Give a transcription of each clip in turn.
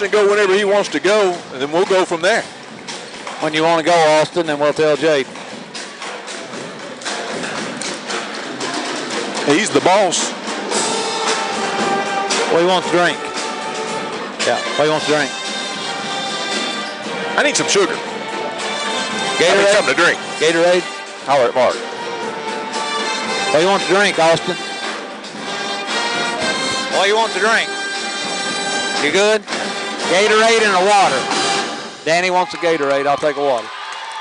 Austin to go whenever he wants to go, and then we'll go from there. When you want to go, Austin, then we'll tell Jade. He's the boss. What he wants to drink. Yeah, what he wants to drink. I need some sugar. Gatorade. I need something to drink. Gatorade. Holler at Mark. What do you want to drink, Austin? What do you want to drink? You good? Gatorade and a water. Danny wants a Gatorade. I'll take a water.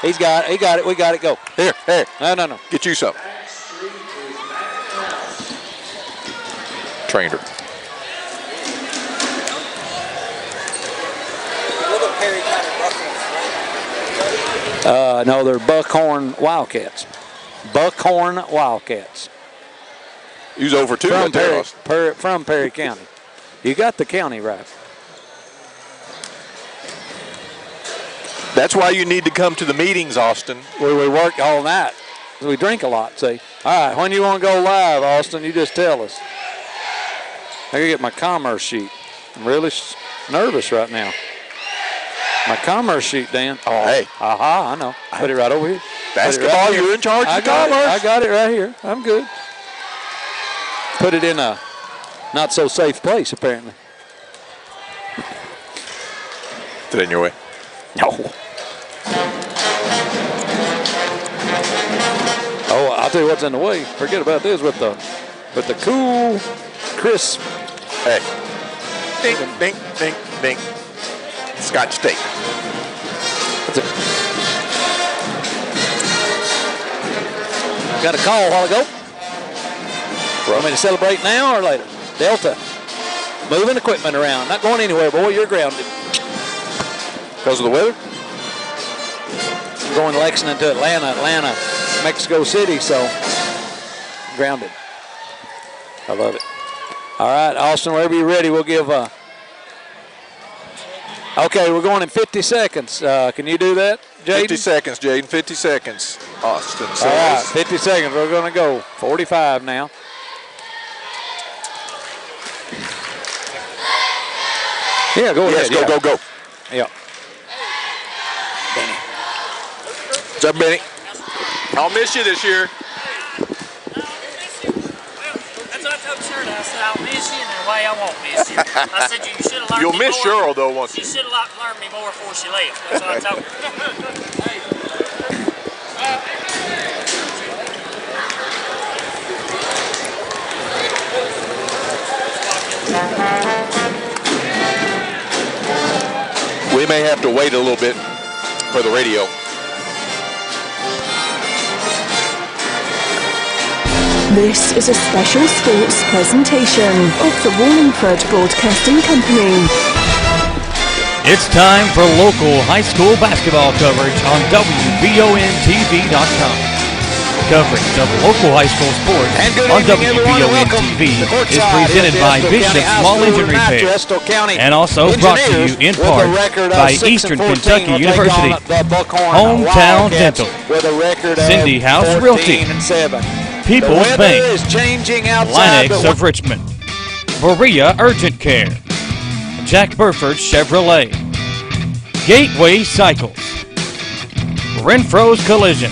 He got it. We got it. Go. Here. No. Get you some. Trainer. No, they're Buckhorn Wildcats. Buckhorn Wildcats. He was over 2 from from Perry County. You got the county right. That's why you need to come to the meetings, Austin. We work all night. We drink a lot, see. All right, when you want to go live, Austin, you just tell us. I gotta get my commerce sheet. I'm really nervous right now. My commerce sheet, Dan. Oh, hey. Aha, I know. Put it right over here. Basketball, you're in charge of commerce. I got it right here. I'm good. Put it in a not so safe place, apparently. Is it in your way? No. Oh, I'll tell you what's in the way. Forget about this with the cool, crisp. Hey. Ding, ding, ding, ding. Scotch steak. That's it. Got a call a while ago. Want me to celebrate now or later? Delta. Moving equipment around. Not going anywhere, boy. You're grounded. Because of the weather? I'm going Lexington to Atlanta, Mexico City, so grounded. I love it. All right, Austin, wherever you're ready, we'll give okay, we're going in 50 seconds. Can you do that, Jaden? 50 seconds, Jaden. 50 seconds. Austin says. All right, 50 seconds. We're going to go. 45 now. Yeah, go ahead. Yes, go. Yeah. Benny. What's up, Benny? I'll miss you this year. That's what I told Shirley. I said, I'll miss you, and in a way, I won't miss you. I said, you should have learned You'll me miss more. Cheryl, though, won't you? She should have learned me more before she left. That's what I told her. We may have to wait a little bit for the radio. This is a special sports presentation of the Wallingford Broadcasting Company. It's time for local high school basketball coverage on WBONTV.com. Coverage of local high school sports on WBON-TV is presented by Bishop Small Engine Repair and also brought to you in part by Eastern Kentucky University, Hometown Dental, Cindy House Realty, People's Bank, Linex of Richmond, Berea Urgent Care, Jack Burford Chevrolet, Gateway Cycles, Renfro's Collision,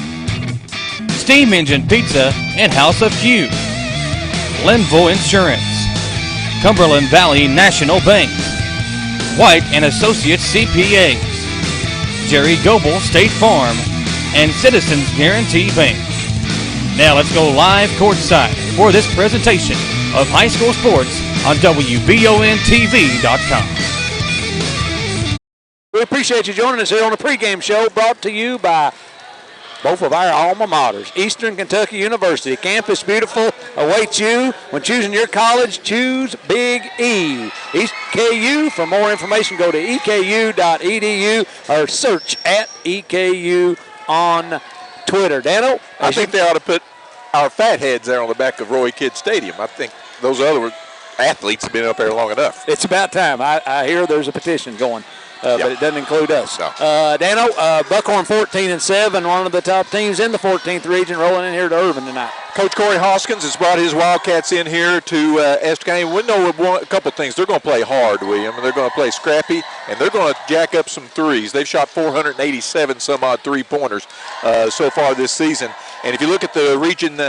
Steam Engine Pizza and House of Q, Linville Insurance, Cumberland Valley National Bank, White and Associates CPAs, Jerry Goebel State Farm, and Citizens Guarantee Bank. Now let's go live courtside for this presentation of high school sports on WBONTV.com. We appreciate you joining us here on the pregame show brought to you by both of our alma maters, Eastern Kentucky University. Campus Beautiful awaits you. When choosing your college, choose Big E. EKU. For more information, go to eku.edu or search at EKU on Twitter. Dano? I think they ought to put our fat heads there on the back of Roy Kidd Stadium. I think those other athletes have been up there long enough. It's about time. I hear there's a petition going. But it doesn't include us. No. Dano, Buckhorn 14-7, one of the top teams in the 14th region, rolling in here to Irvin tonight. Coach Corey Hoskins has brought his Wildcats in here to Estill County. We know a couple things. They're going to play hard, William, and they're going to play scrappy, and they're going to jack up some threes. They've shot 487 some odd three-pointers so far this season. And if you look at the Region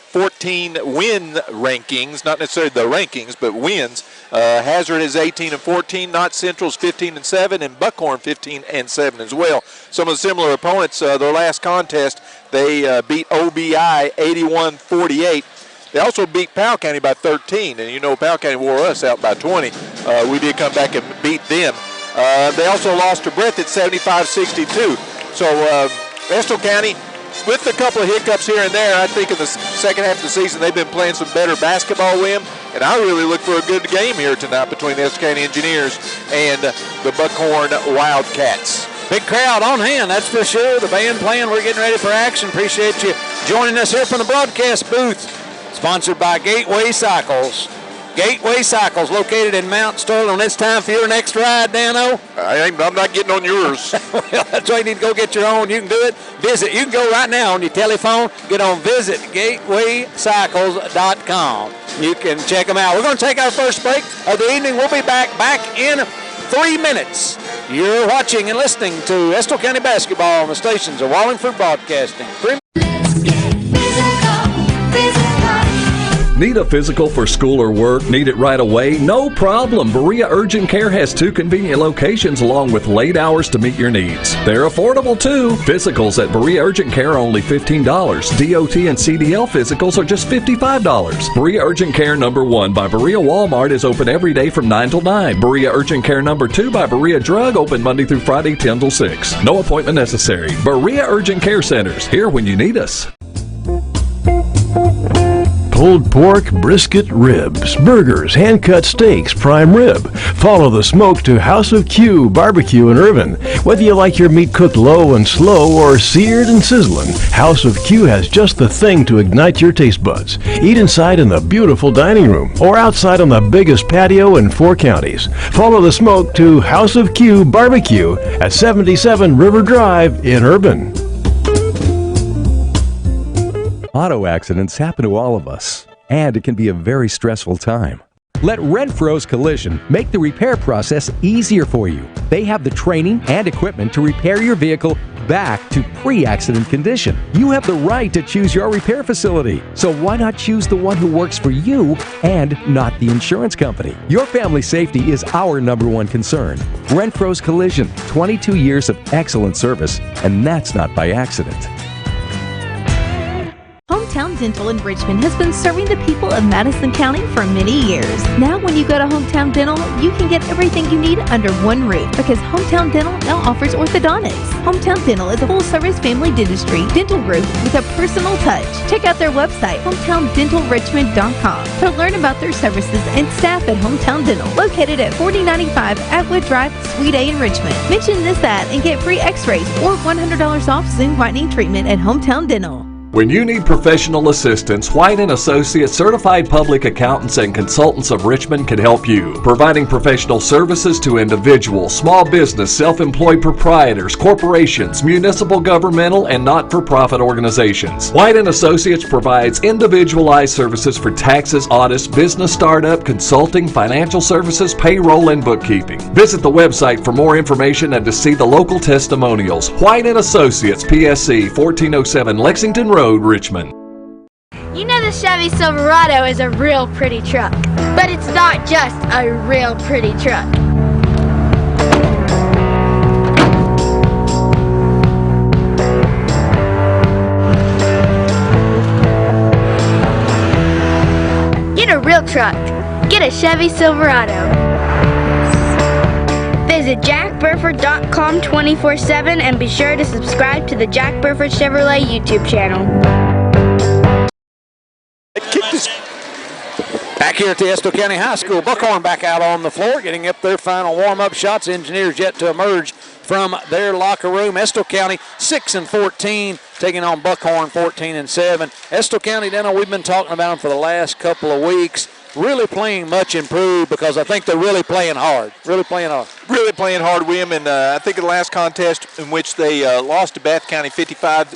14 win rankings, not necessarily the rankings, but wins, Hazard is 18-14, Knott Central's 15-7, and Buckhorn 15-7 as well. Some of the similar opponents, their last contest, they beat OBI 81-48. They also beat Powell County by 13, and you know Powell County wore us out by 20. We did come back and beat them. They also lost to Breath at 75-62. So Estill County, with a couple of hiccups here and there, I think in the second half of the season they've been playing some better basketball, William, and I really look for a good game here tonight between the Estill County Engineers and the Buckhorn Wildcats. Big crowd on hand, that's for sure. The band playing, we're getting ready for action. Appreciate you joining us here from the broadcast booth. Sponsored by Gateway Cycles. Gateway Cycles, located in Mount Sterling. When it's time for your next ride, Dano. I'm not getting on yours. Well, that's why you need to go get your own. You can do it. You can go right now on your telephone. Get on visitgatewaycycles.com. You can check them out. We're going to take our first break of the evening. We'll be back in 3 minutes. You're watching and listening to Estill County Basketball on the stations of Wallingford Broadcasting. Need a physical for school or work? Need it right away? No problem. Berea Urgent Care has 2 convenient locations along with late hours to meet your needs. They're affordable too. Physicals at Berea Urgent Care are only $15. DOT and CDL physicals are just $55. Berea Urgent Care number 1 by Berea Walmart is open every day from 9 till 9. Berea Urgent Care number 2 by Berea Drug open Monday through Friday 10 till 6. No appointment necessary. Berea Urgent Care Centers, here when you need us. Pulled pork, brisket, ribs, burgers, hand-cut steaks, prime rib. Follow the smoke to House of Q Barbecue in Irvin. Whether you like your meat cooked low and slow or seared and sizzling, House of Q has just the thing to ignite your taste buds. Eat inside in the beautiful dining room or outside on the biggest patio in 4 counties. Follow the smoke to House of Q Barbecue at 77 River Drive in Irvin. Auto accidents happen to all of us, and it can be a very stressful time. Let Renfro's Collision make the repair process easier for you. They have the training and equipment to repair your vehicle back to pre-accident condition. You have the right to choose your repair facility, so why not choose the one who works for you and not the insurance company? Your family safety is our #1 concern. Renfro's Collision, 22 years of excellent service, and that's not by accident. Hometown Dental in Richmond has been serving the people of Madison County for many years. Now when you go to Hometown Dental, you can get everything you need under one roof because Hometown Dental now offers orthodontics. Hometown Dental is a full-service family dentistry dental group with a personal touch. Check out their website, hometowndentalrichmond.com, to learn about their services and staff at Hometown Dental, located at 4095 Atwood Drive, Suite A in Richmond. Mention this ad and get free x-rays or $100 off Zoom whitening treatment at Hometown Dental. When you need professional assistance, White & Associates Certified Public Accountants and Consultants of Richmond can help you, providing professional services to individuals, small business, self-employed proprietors, corporations, municipal, governmental, and not-for-profit organizations. White & Associates provides individualized services for taxes, audits, business startup, consulting, financial services, payroll, and bookkeeping. Visit the website for more information and to see the local testimonials. White & Associates, PSC, 1407 Lexington Road, Richmond. You know the Chevy Silverado is a real pretty truck, but it's not just a real pretty truck. Get a real truck. Get a Chevy Silverado. Visit jackburford.com 24/7 and be sure to subscribe to the Jack Burford Chevrolet YouTube channel. Back here at the Estill County High School, Buckhorn back out on the floor, getting up their final warm-up shots. Engineers yet to emerge from their locker room. Estill County 6-14, taking on Buckhorn 14-7. Estill County Dental, we've been talking about them for the last couple of weeks. Really playing much improved because I think they're really playing hard. Really playing hard, William. And I think in the last contest in which they lost to Bath County 55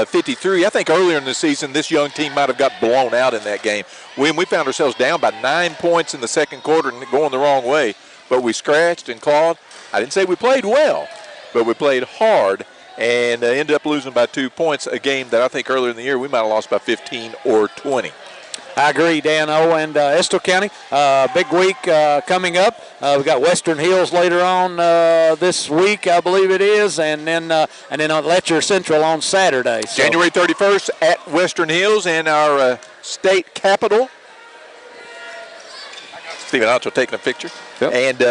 53. I think earlier in the season, this young team might have got blown out in that game. We found ourselves down by 9 points in the second quarter and going the wrong way. But we scratched and clawed. I didn't say we played well, but we played hard and ended up losing by 2 points, a game that I think earlier in the year we might have lost by 15 or 20. I agree, Dan O. And Estill County, big week coming up. We've got Western Hills later on this week, I believe it is, and then Letcher Central on Saturday. So. January 31st at Western Hills in our state capital. Stephen Otto taking a picture. Yep. And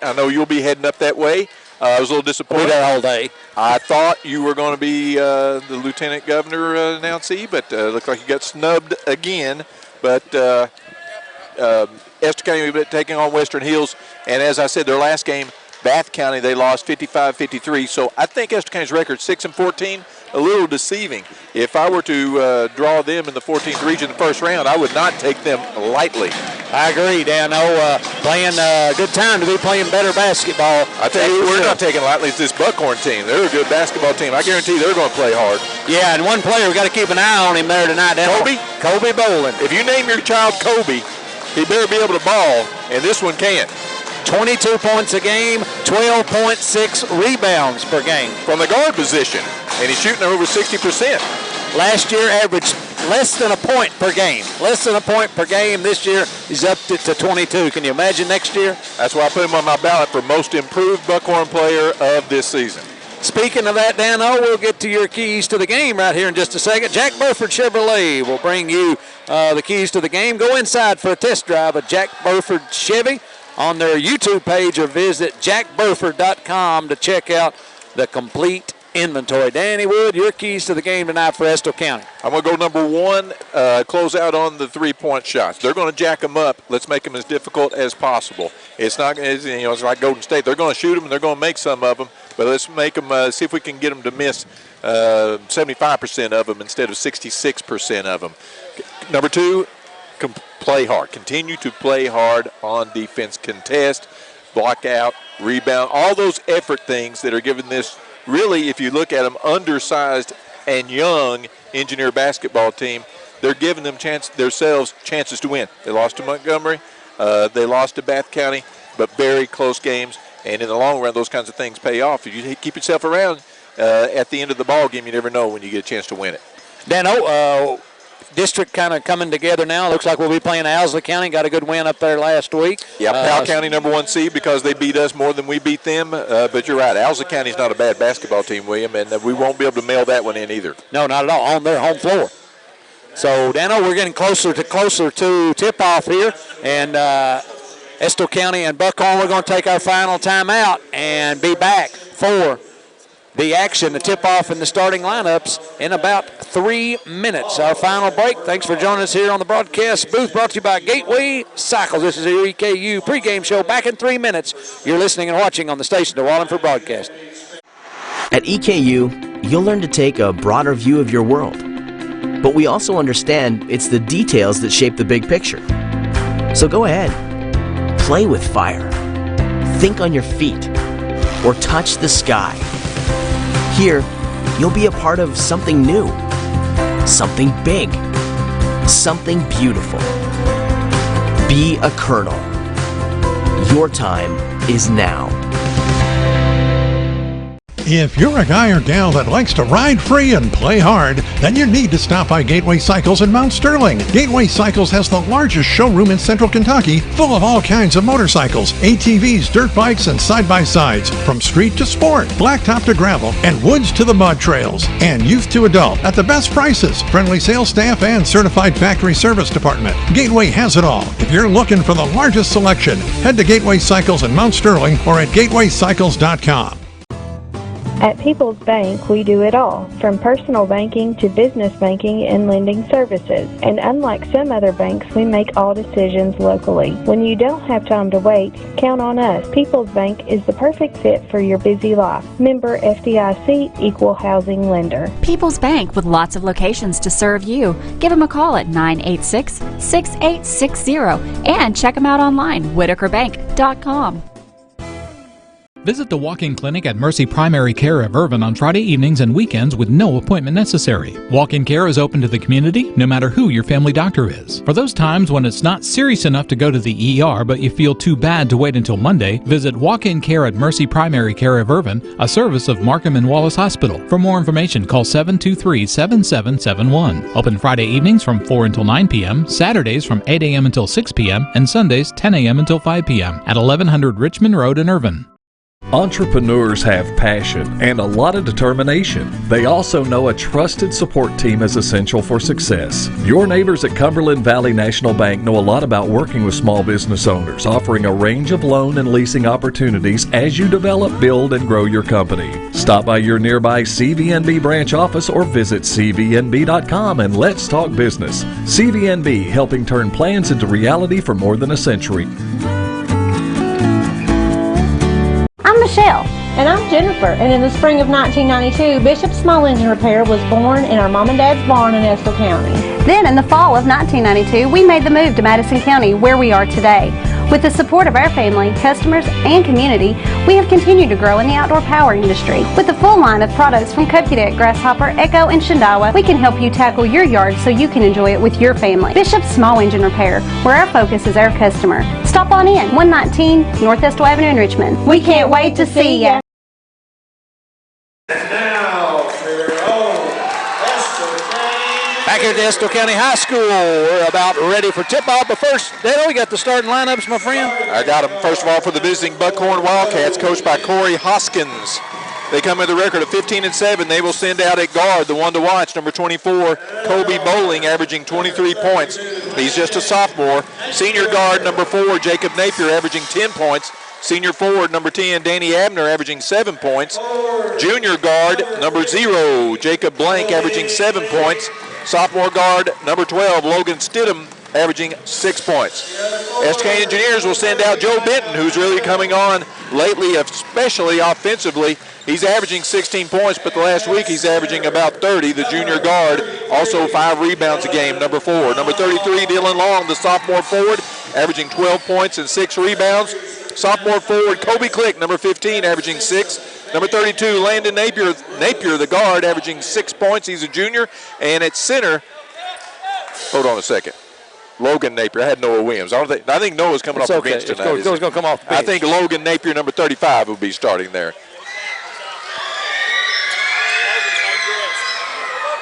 I know you'll be heading up that way. I was a little disappointed. We'll be there all day. I thought you were going to be the Lieutenant Governor announcee, but looked like you got snubbed again. But Estill County will be taking on Western Hills. And as I said, their last game, Bath County, they lost 55-53. So I think Estill County's record 6-14, a little deceiving. If I were to draw them in the 14th region in the first round, I would not take them lightly. I agree, Dan. Playing a good time to be playing better basketball. I tell you, we're not taking lightly. It's this Buckhorn team. They're a good basketball team. I guarantee they're going to play hard. Yeah, and one player, we got to keep an eye on him there tonight. Kobe Boland. If you name your child Kobe, he better be able to ball, and this one can. 22 points a game, 12.6 rebounds per game. From the guard position, and he's shooting over 60%. Last year averaged less than a point per game. Less than a point per game. This year he's upped it to 22. Can you imagine next year? That's why I put him on my ballot for most improved Buckhorn player of this season. Speaking of that, Dan O, we'll get to your keys to the game right here in just a second. Jack Burford Chevrolet will bring you the keys to the game. Go inside for a test drive of Jack Burford Chevy on their YouTube page, or visit jackburford.com to check out the complete inventory. Danny Wood, your keys to the game tonight for Estill County. I'm going to go number one, close out on the three-point shots. They're going to jack them up. Let's make them as difficult as possible. It's not, it's like Golden State. They're going to shoot them and they're going to make some of them, but let's make them, see if we can get them to miss 75% of them instead of 66% of them. Number two, play hard. Continue to play hard on defense. Contest, block out, rebound, all those effort things that are giving this, really, if you look at them, undersized and young Engineer basketball team, they're giving them themselves chances to win. They lost to Montgomery. They lost to Bath County, but very close games. And in the long run, those kinds of things pay off. If you keep yourself around at the end of the ball game, you never know when you get a chance to win it. Dan, district kind of coming together now. Looks like we'll be playing Owsley County. Got a good win up there last week. Yeah, Powell County number one seed because they beat us more than we beat them. But you're right, Owsley County's not a bad basketball team, William, and we won't be able to mail that one in either. No, not at all, on their home floor. So, Dano, we're getting closer to tip-off here. And Estill County and Buckhorn, we're going to take our final timeout and be back for the action, the tip-off, and the starting lineups in about 3 minutes. Our final break. Thanks for joining us here on the broadcast booth, brought to you by Gateway Cycles. This is your EKU pregame show. Back in 3 minutes. You're listening and watching on the station to Wallingford Broadcast. At EKU, you'll learn to take a broader view of your world. But we also understand it's the details that shape the big picture. So go ahead. Play with fire. Think on your feet. Or touch the sky. Here, you'll be a part of something new, something big, something beautiful. Be a colonel. Your time is now. If you're a guy or gal that likes to ride free and play hard, then you need to stop by Gateway Cycles in Mount Sterling. Gateway Cycles has the largest showroom in central Kentucky, full of all kinds of motorcycles, ATVs, dirt bikes, and side-by-sides, from street to sport, blacktop to gravel, and woods to the mud trails, and youth to adult at the best prices, friendly sales staff, and certified factory service department. Gateway has it all. If you're looking for the largest selection, head to Gateway Cycles in Mount Sterling or at gatewaycycles.com. At People's Bank, we do it all, from personal banking to business banking and lending services. And unlike some other banks, we make all decisions locally. When you don't have time to wait, count on us. People's Bank is the perfect fit for your busy life. Member FDIC, Equal Housing Lender. People's Bank, with lots of locations to serve you. Give them a call at 986-6860 and check them out online, whitakerbank.com. Visit the walk-in clinic at Mercy Primary Care of Irvin on Friday evenings and weekends with no appointment necessary. Walk-in care is open to the community, no matter who your family doctor is. For those times when it's not serious enough to go to the ER, but you feel too bad to wait until Monday, visit walk-in care at Mercy Primary Care of Irvin, a service of Markham and Wallace Hospital. For more information, call 723-7771. Open Friday evenings from 4 until 9 p.m., Saturdays from 8 a.m. until 6 p.m., and Sundays 10 a.m. until 5 p.m. at 1100 Richmond Road in Irvin. Entrepreneurs have passion and a lot of determination. They also know a trusted support team is essential for success. Your neighbors at Cumberland Valley National Bank know a lot about working with small business owners, offering a range of loan and leasing opportunities as you develop, build, and grow your company. Stop by your nearby CVNB branch office or visit cvnb.com and let's talk business. CVNB, helping turn plans into reality for more than a century. I'm Michelle. And I'm Jennifer. And in the spring of 1992, Bishop Small Engine Repair was born in our mom and dad's barn in Estill County. Then in the fall of 1992, we made the move to Madison County, where we are today. With the support of our family, customers, and community, we have continued to grow in the outdoor power industry. With a full line of products from Cupcadet, Grasshopper, Echo, and Shindawa, we can help you tackle your yard so you can enjoy it with your family. Bishop Small Engine Repair, where our focus is our customer. Stop on in, 119 North Estill Avenue in Richmond. We can't wait to see ya. Back here at Estill County High School, we're about ready for tip-off. But first, Dale, we got the starting lineups, my friend. I got them, first of all, for the visiting Buckhorn Wildcats, coached by Corey Hoskins. They come with a record of 15-7. They will send out at guard, the one to watch, number 24, Kobe Bowling, averaging 23 points. He's just a sophomore. Senior guard, number 4, Jacob Napier, averaging 10 points. Senior forward, number 10, Danny Abner, averaging 7 points. Junior guard, number 0, Jacob Blank, averaging 7 points. Sophomore guard, number 12, Logan Stidham, averaging 6 points. SK Engineers will send out Joe Benton, who's really coming on lately, especially offensively. He's averaging 16 points, but the last week he's averaging about 30. The junior guard, also 5 rebounds a game, number 4. Number 33, Dylan Long, the sophomore forward, averaging 12 points and 6 rebounds. Sophomore forward, Kobe Click, number 15, averaging 6. Number 32, Landon Napier, the guard, averaging 6 points. He's a junior. And at center, hold on a second, Logan Napier. I had Noah Williams. I think Noah's coming off the bench tonight. Noah's going to come off the bench. I think Logan Napier, number 35, will be starting there.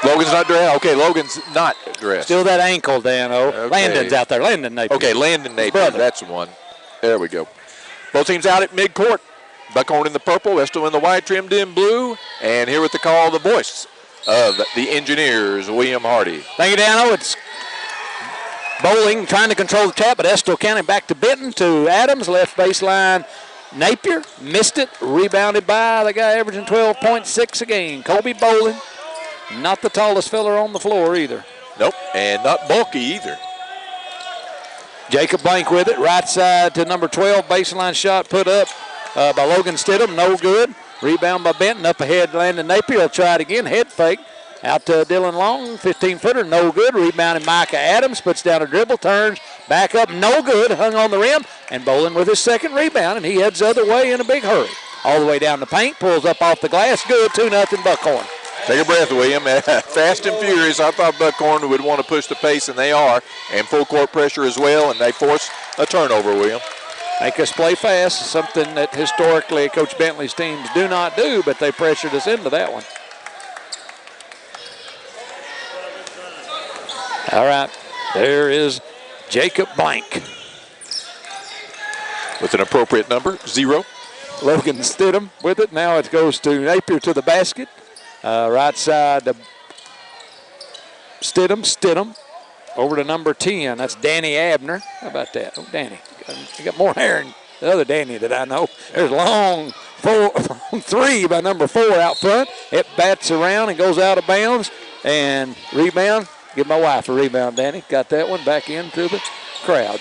Logan's not dressed. Okay, Logan's not dressed. Still that ankle, Dano. Okay. Landon's out there. Landon Napier. Okay, Landon Napier. That's the one. There we go. Both teams out at midcourt. Buckhorn in the purple, Estill in the white, trimmed in blue. And here with the call, the voice of the Engineers, William Hardy. Thank you, Dano. It's Bowling trying to control the tap, but Estill County back to Benton, to Adams, left baseline. Napier missed it, rebounded by the guy averaging 12.6 a game. Kobe Bowling, not the tallest fella on the floor either. Nope, and not bulky either. Jacob Blank with it, right side to number 12, baseline shot put up by Logan Stidham, no good. Rebound by Benton, up ahead Landon Napier, will try it again, head fake. Out to Dylan Long, 15-footer, no good. Rebounding Micah Adams, puts down a dribble, turns, back up, no good. Hung on the rim, and Bowling with his second rebound, and he heads the other way in a big hurry. All the way down the paint, pulls up off the glass, good, 2-0 Buckhorn. Take a breath, William. Fast and furious. I thought Buckhorn would want to push the pace, and they are. And full court pressure as well, and they force a turnover, William. Make us play fast, something that historically Coach Bentley's teams do not do, but they pressured us into that one. All right, there is Jacob Blank. With an appropriate number, 0. Logan Stidham with it. Now it goes to Napier to the basket. Right side to Stidham. Over to number 10. That's Danny Abner. How about that? Oh, Danny. You got more hair than the other Danny that I know. There's a long 3 by number 4 out front. It bats around and goes out of bounds. And rebound. Give my wife a rebound, Danny. Got that one back into the crowd.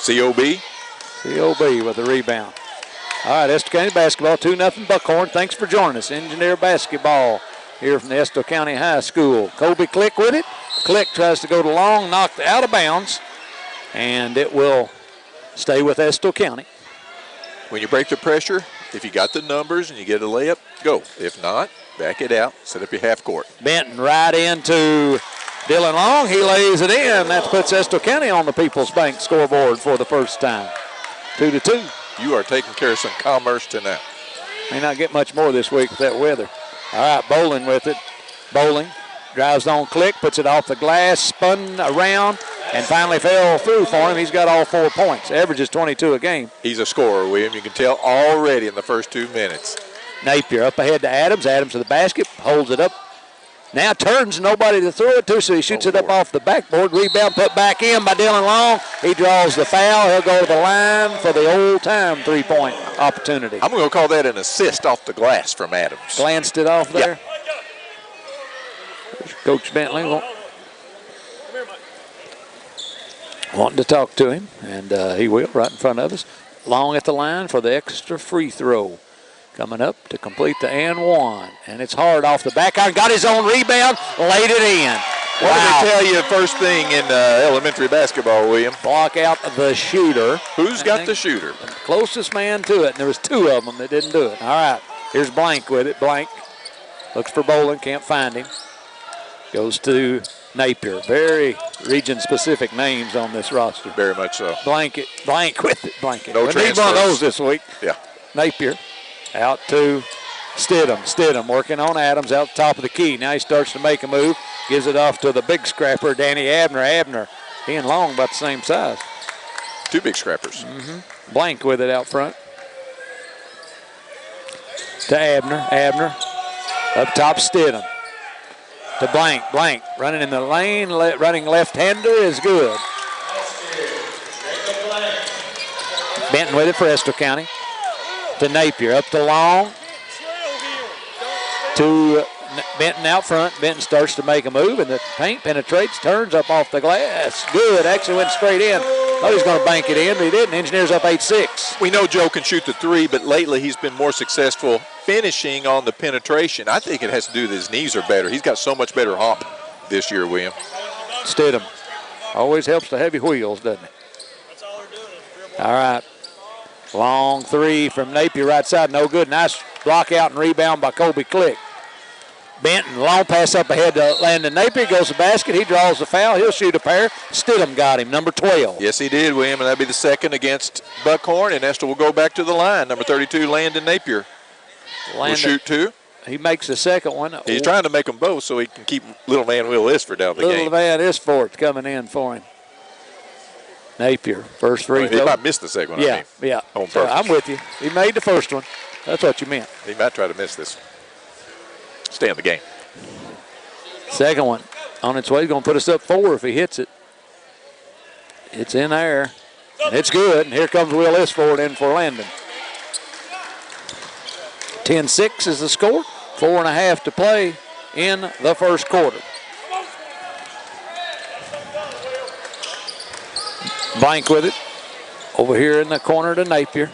COB with the rebound. All right, Estill County basketball, 2-0 Buckhorn. Thanks for joining us. Engineer basketball here from the Estill County High School. Kobe Click with it. Click tries to go to Long, knocked out of bounds, and it will stay with Estill County. When you break the pressure, If you got the numbers and you get a layup, go. If not, back it out, set up your half court. Benton right into Dylan Long. He lays it in. That puts Estill County on the People's Bank scoreboard for the first time. 2-2. You are taking care of some commerce tonight. May not get much more this week with that weather. All right, Bowling with it. Bowling drives on Click, puts it off the glass, spun around, and finally fell through for him. He's got all 4 points. Averages 22 a game. He's a scorer, William. You can tell already in the first 2 minutes. Napier up ahead to Adams. Adams to the basket, holds it up. Now turns, nobody to throw it to, so he shoots it up off the backboard. Rebound put back in by Dylan Long. He draws the foul. He'll go to the line for the old-time three-point opportunity. I'm going to call that an assist off the glass from Adams. Glanced it off there. Yeah. Coach Bentley wanting to talk to him, and he will right in front of us. Long at the line for the extra free throw. Coming up to complete the and one. And it's hard off the back iron. Got his own rebound, laid it in. What did they tell you first thing in elementary basketball, William? Block out the shooter. Who's got the shooter? The closest man to it, and there was 2 of them that didn't do it. All right, here's Blank with it. Blank looks for Bowling, can't find him. Goes to Napier. Very region-specific names on this roster. Very much so. Blank with it, Blanket. No we need one of those this week. Yeah. Napier out to Stidham. Stidham working on Adams out the top of the key. Now he starts to make a move. Gives it off to the big scrapper, Danny Abner. Abner, he and Long about the same size. 2 big scrappers. Blank with it out front. To Abner. Abner up top, Stidham. To Blank. Blank running in the lane. Running left-hander is good. Benton with it for Estill County. To Napier, up to Long. To Benton out front. Benton starts to make a move, and the paint penetrates, turns up off the glass. Good, actually went straight in. Thought he was going to bank it in, but he didn't. Engineers up 8-6. We know Joe can shoot the 3, but lately he's been more successful finishing on the penetration. I think it has to do with his knees are better. He's got so much better hop this year, William. Stidham always helps the heavy wheels, doesn't it? All right. Long 3 from Napier right side, no good. Nice block out and rebound by Colby Click. Benton, long pass up ahead to Landon Napier, goes to the basket. He draws the foul. He'll shoot a pair. Stidham got him, number 12. Yes, he did, William, and that'd be the second against Buckhorn, and Estill will go back to the line. Number 32, Landon Napier. Will shoot 2. He makes the second one. He's trying to make them both so he can keep little man Will Isford out of the game. Little man Isford coming in for him. Napier, first free throw. He might miss the second one. Yeah, yeah. On so purpose. I'm with you. He made the first one. That's what you meant. He might try to miss this. Stay in the game. Second one on its way. He's going to put us up 4 if he hits it. It's in there. And it's good. And here comes Will Isford in for Landon. 10-6 is the score. 4.5 to play in the first quarter. Blank with it. Over here in the corner to Napier.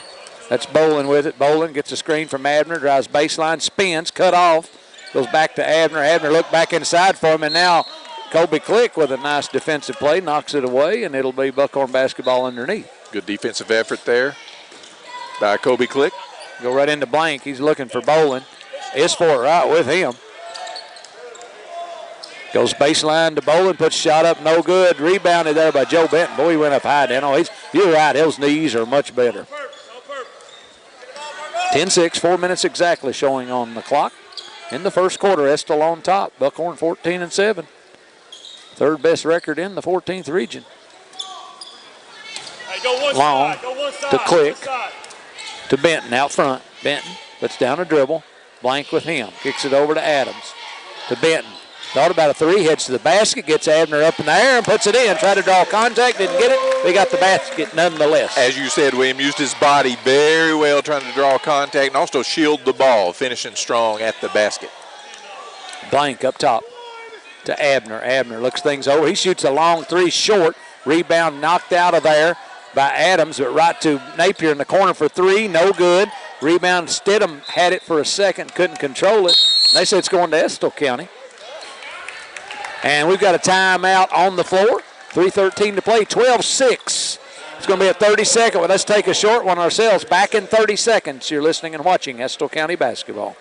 That's Bowling with it. Bowling gets a screen from Abner, drives baseline, spins, cut off, goes back to Abner. Abner looked back inside for him, and now Colby Click with a nice defensive play, knocks it away, and it'll be Buckhorn basketball underneath. Good defensive effort there by Colby Click. Go right into Blank. He's looking for Bowling. Isford right with him. Goes baseline to Bowling, puts shot up, no good. Rebounded there by Joe Benton. Boy, he went up high. You're right, his knees are much better. 10-6, 4 minutes exactly showing on the clock. In the first quarter, Estill on top. Buckhorn 14-7. Third best record in the 14th region. Long to Click to Benton out front. Benton puts down a dribble. Blank with him. Kicks it over to Adams. To Benton. Thought about a 3, heads to the basket, gets Abner up in the air and puts it in. Tried to draw contact, didn't get it. He got the basket nonetheless. As you said, William used his body very well trying to draw contact and also shield the ball, finishing strong at the basket. Blank up top to Abner. Abner looks things over. He shoots a long 3 short. Rebound knocked out of there by Adams, but right to Napier in the corner for 3. No good. Rebound, Stidham had it for a second, couldn't control it. They said it's going to Estill County. And we've got a timeout on the floor. 3:13 to play, 12-6. It's going to be a 30-second. Well, let's take a short one ourselves. Back in 30 seconds. You're listening and watching Estill County basketball.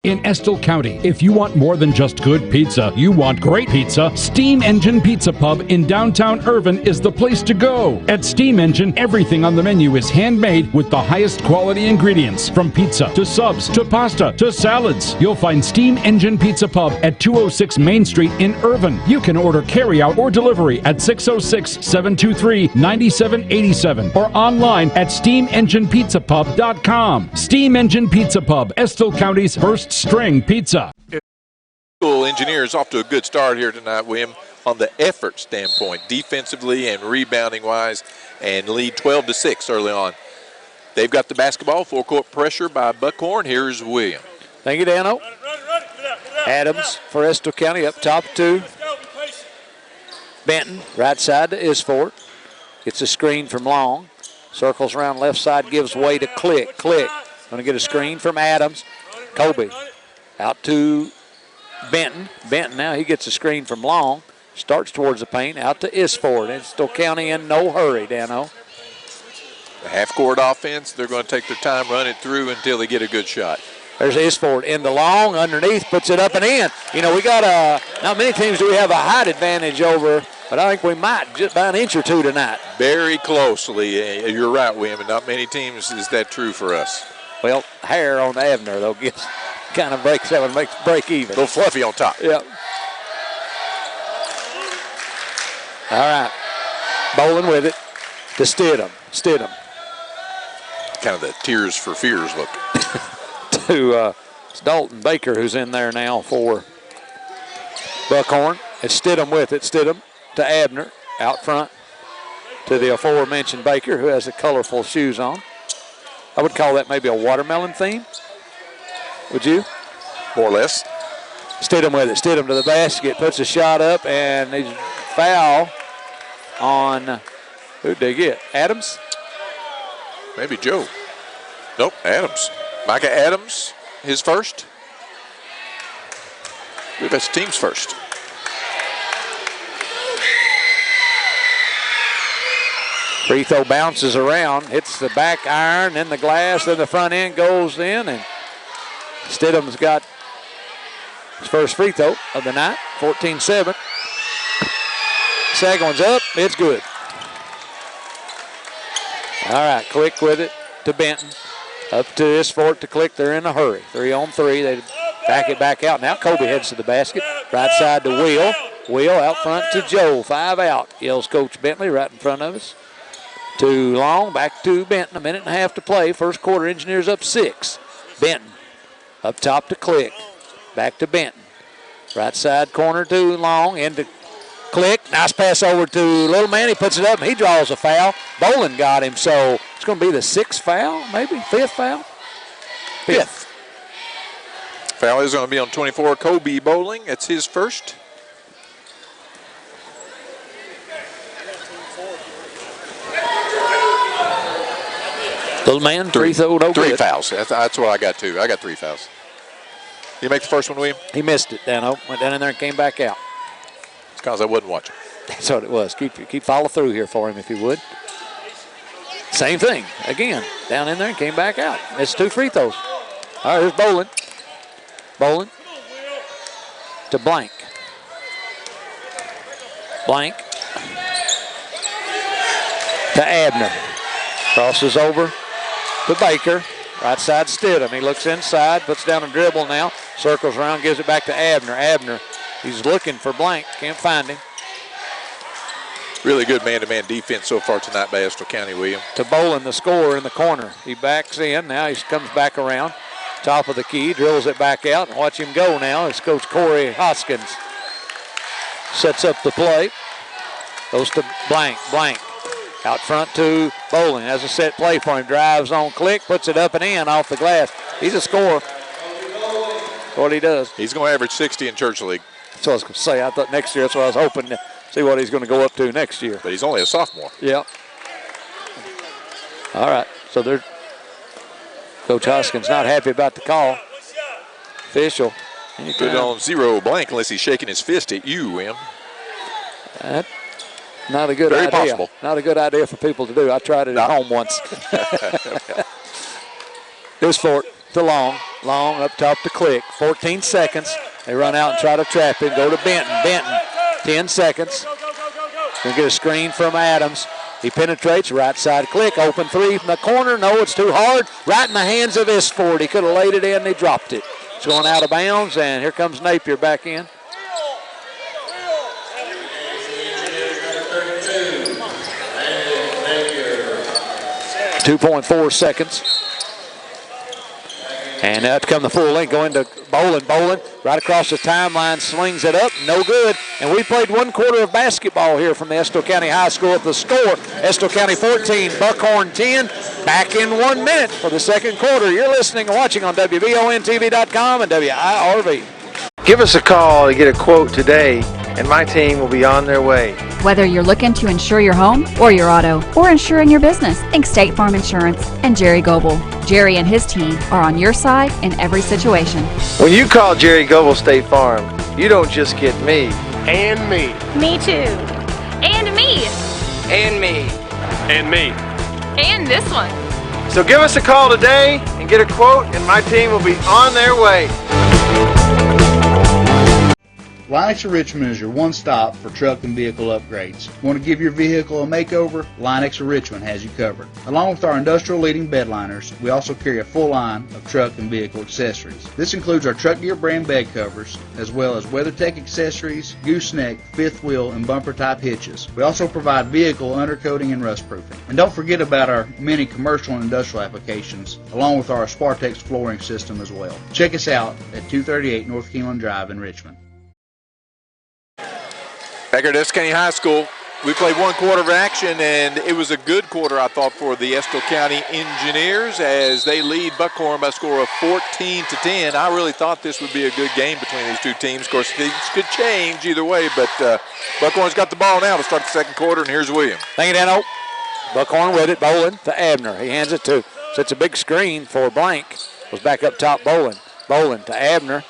In Estill County, if you want more than just good pizza, you want great pizza, Steam Engine Pizza Pub in downtown Irvin is the place to go. At Steam Engine, everything on the menu is handmade with the highest quality ingredients. From pizza to subs to pasta to salads. You'll find Steam Engine Pizza Pub at 206 Main Street in Irvin. You can order carryout or delivery at 606-723-9787 or online at steamenginepizzapub.com. Steam Engine Pizza Pub, Estill County's first string pizza. School Engineers off to a good start here tonight, William, on the effort standpoint, defensively and rebounding wise, and lead 12-6 early on. They've got the basketball, full court pressure by Buckhorn. Here's William. Thank you, Dano. Adams for Estill County up top to Benton, right side to Isford. Gets a screen from Long. Circles around left side, gives way to Click. Click. Going to get a screen from Adams. Kobe out to Benton. Benton now, he gets a screen from Long. Starts towards the paint, out to Isford. Estill County in no hurry, Dano. The half-court offense, they're going to take their time, run it through until they get a good shot. There's Isford into Long, underneath, puts it up and in. You know, we got not many teams do we have a height advantage over, but I think we might just by an inch or two tonight. Very closely. You're right, William, and not many teams is that true for us. Well, Hare on Abner, though, gets kind of breaks that one, makes break even. A little fluffy on top. Yep. All right. Bowling with it to Stidham. Stidham. Kind of the Tears for Fears look. To it's Dalton Baker who's in there now for Buckhorn. It's Stidham with it. Stidham to Abner out front to the aforementioned Baker who has the colorful shoes on. I would call that maybe a watermelon theme. Would you? More or less. Stidham with it. Stidham to the basket. Puts a shot up and he's foul on, who'd they get? Adams? Maybe Joe. Nope, Adams. Micah Adams, his first. I believe that's the team's first. Free throw bounces around, hits the back iron, then the glass, then the front end goes in, and Stidham's got his first free throw of the night, 14-7. Second one's up, it's good. All right, Click with it to Benton. Up to Isford to Click, they're in a hurry. 3-on-3, they back it back out. Now Kobe heads to the basket, right side to Will. Will out front to Joe, 5 out, yells Coach Bentley right in front of us. To Long, back to Benton, a minute and a half to play. First quarter, Engineers up 6. Benton, up top to Click, back to Benton. Right side corner to Long, into Click. Nice pass over to Little Man, he puts it up, and he draws a foul. Bolin got him, so it's going to be the 6th foul, maybe, 5th foul? 5th. Foul is going to be on 24, Kobe Bowling. That's his first. Little Man, three fouls. That's what I got, too. I got 3 fouls. You make the first one, William? He missed it, Dano. Went down in there and came back out. It's because I wasn't watching. That's what it was. Keep follow through here for him if you would. Same thing. Again, down in there and came back out. Missed 2 free throws. All right, here's Bolin. Bolin to Blank. Blank to Abner. Crosses over to Baker. Right side Stidham. He looks inside, puts down a dribble now. Circles around, gives it back to Abner. Abner, he's looking for Blank. Can't find him. Really good man-to-man defense so far tonight by Estill County, William. To Bolin, the scorer in the corner. He backs in. Now he comes back around. Top of the key, drills it back out, and watch him go now as Coach Corey Hoskins sets up the play. Goes to Blank. Blank out front to Bolin. Has a set play for him. Drives on Click, puts it up and in off the glass. He's a scorer. That's what he does. He's going to average 60 in Church League. That's what I was going to say. I thought next year, that's what I was hoping to see what he's going to go up to next year. But he's only a sophomore. Yeah. All right. So there's Coach Hoskins not happy about the call. Official. Put it on 0 Blank unless he's shaking his fist at you, William. Not a good Very idea. possible. Not a good idea for people to do. I tried it at home once. Here's Fort to Long up top to Click. 14 seconds. They run out and try to trap him. Go to Benton. 10 seconds. Gonna get a screen from Adams. He penetrates right side. Click. Open three from the corner. No, it's too hard. Right in the hands of Isford. He could have laid it in. He dropped it. It's going out of bounds, and here comes Napier back in. 2.4 seconds. And out come the full length, going to Bolin, right across the timeline, slings it up, no good. And we played 1 quarter of basketball here from the Estill County High School. At the score, Estill County 14, Buckhorn 10. Back in 1 minute for the second quarter. You're listening and watching on WVONTV.com and WIRV. Give us a call to get a quote today, and my team will be on their way. Whether you're looking to insure your home or your auto or insuring your business, think State Farm Insurance and Jerry Goebel. Jerry and his team are on your side in every situation. When you call Jerry Goebel State Farm, you don't just get me. And me. Me too. And me. And me. And me. And this one. So give us a call today and get a quote, and my team will be on their way. Lennox of Richmond is your one-stop for truck and vehicle upgrades. Want to give your vehicle a makeover? Lennox of Richmond has you covered. Along with our industrial-leading bed liners, we also carry a full line of truck and vehicle accessories. This includes our Truck Gear brand bed covers, as well as WeatherTech accessories, gooseneck, fifth wheel, and bumper-type hitches. We also provide vehicle undercoating and rust proofing. And don't forget about our many commercial and industrial applications, along with our Spartex flooring system as well. Check us out at 238 North Keeneland Drive in Richmond. Back here at Estill County High School, we played 1 quarter of action, and it was a good quarter, I thought, for the Estill County Engineers as they lead Buckhorn by a score of 14-10. I really thought this would be a good game between these two teams. Of course, things could change either way, but Buckhorn's got the ball now to start the second quarter, and here's William. Thank you, Dano. Buckhorn with it, Bolin to Abner. He hands it to, sets a big screen for Blank. Was back up top, Bolin. Bolin to Abner.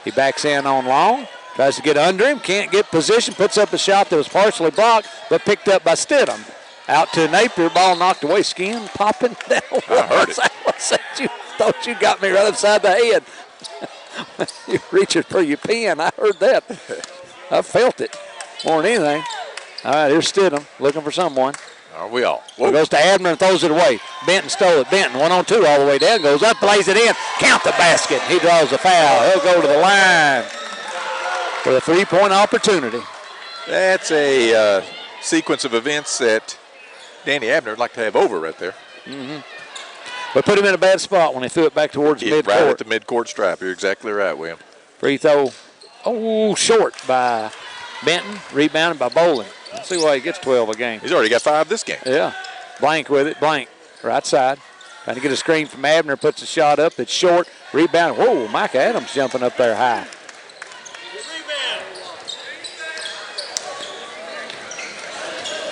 He backs in on Long. Tries to get under him, can't get position, puts up a shot that was partially blocked, but picked up by Stidham. Out to Napier, ball knocked away, skin popping down. I heard it. You thought you got me right upside the head. You're reaching for your pen, I heard that. I felt it more than anything. All right, here's Stidham looking for someone. Are we all? Well, goes to Abner and throws it away. Benton stole it. Benton 1-on-2 all the way down, goes up, plays it in. Count the basket. He draws the foul. He'll go to the line for a 3-point opportunity. That's a sequence of events that Danny Abner would like to have over right there. Mm-hmm. But put him in a bad spot when he threw it back towards midcourt. Right at the midcourt stripe. You're exactly right, William. Free throw, short by Benton, rebounded by Bolin. Let's see why he gets 12 a game. He's already got 5 this game. Yeah. Blank with it. Blank, right side. Trying to get a screen from Abner, puts a shot up. It's short, rebound. Whoa, Mike Adams jumping up there high.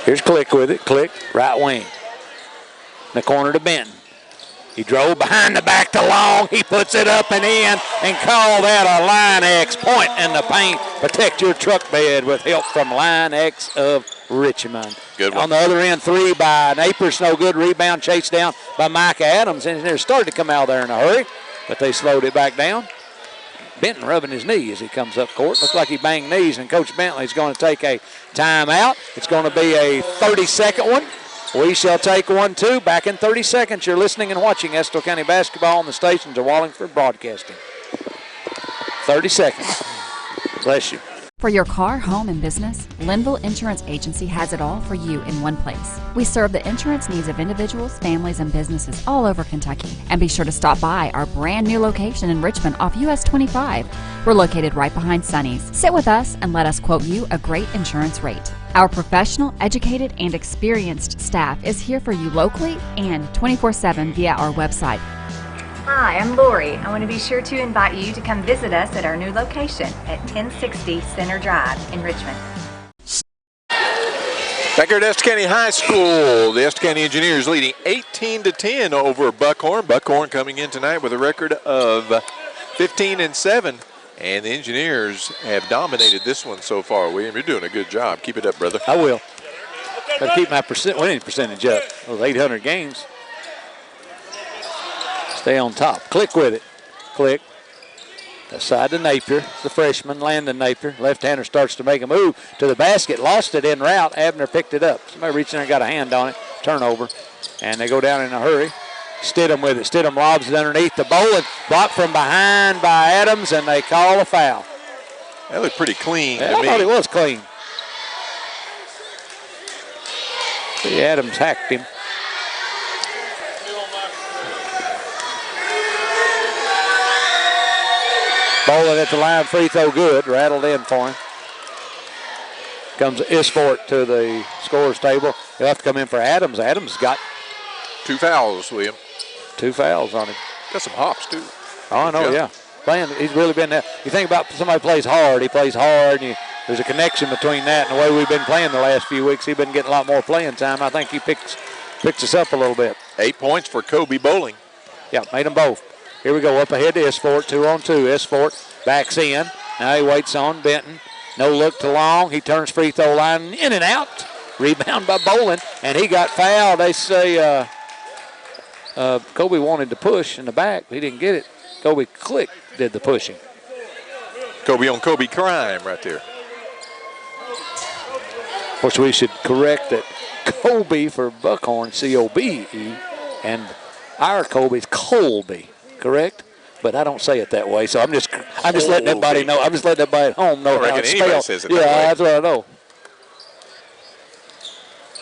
Here's Click with it. Click, right wing. In the corner to Benton. He drove behind the back to Long. He puts it up and in and call that a Line X point in the paint. Protect your truck bed with help from Line X of Richmond. Good one. On the other end, 3 by Napier's no good. Rebound chased down by Mike Adams. And it started to come out there in a hurry, but they slowed it back down. Benton rubbing his knee as he comes up court. Looks like he banged knees, and Coach Bentley's going to take a timeout. It's going to be a 30-second one. We shall take one, too. Back in 30 seconds, you're listening and watching Estill County basketball on the stations of Wallingford Broadcasting. 30 seconds. Bless you. For your car, home, and business, Linville Insurance Agency has it all for you in one place. We serve the insurance needs of individuals, families, and businesses all over Kentucky. And be sure to stop by our brand new location in Richmond off US 25. We're located right behind Sonny's. Sit with us and let us quote you a great insurance rate. Our professional, educated, and experienced staff is here for you locally and 24/7 via our website. Hi, I'm Lori. I want to be sure to invite you to come visit us at our new location at 1060 Center Drive in Richmond. Back here at Estill County High School, the Estill County Engineers leading 18-10 over Buckhorn. Buckhorn coming in tonight with a record of 15-7. And the Engineers have dominated this one so far. William, you're doing a good job. Keep it up, brother. I will. Got to keep my winning percentage up. Those 800 games. Stay on top. Click with it. Click. Aside to Napier, the freshman, Landon Napier. Left-hander starts to make a move to the basket. Lost it en route. Abner picked it up. Somebody reached in there and got a hand on it. Turnover. And they go down in a hurry. Stidham with it. Stidham lobs it underneath the Bolin. Blocked from behind by Adams, and they call a foul. That looked pretty clean to I me. thought it was clean. See, Adams hacked him. Bolin at the line, free throw good. Rattled in for him. Comes Isfort to the scorer's table. He'll have to come in for Adams. Adams got 2 fouls, William. 2 fouls on him. Got some hops, too. Oh, I know, yeah. Playing, he's really been there. You think about somebody plays hard, he plays hard, and there's a connection between that and the way we've been playing the last few weeks. He's been getting a lot more playing time. I think he picks us up a little bit. 8 points for Kobe Bowling. Yeah, made them both. Here we go, up ahead to Isfort, 2-on-2. Isfort backs in. Now he waits on Benton. No look to Long. He turns free throw line in and out. Rebound by Bowling, and he got fouled. They say Kobe wanted to push in the back, but he didn't get it. Kobe Click did the pushing. Kobe on Kobe crime right there. Of course, we should correct that Kobe for Buckhorn, C-O-B-E, and our Kobe's Colby, correct? But I don't say it that way, so I'm just letting everybody know. I'm just letting everybody at home know how it's spelled. Says it yeah, that way. that's what I know.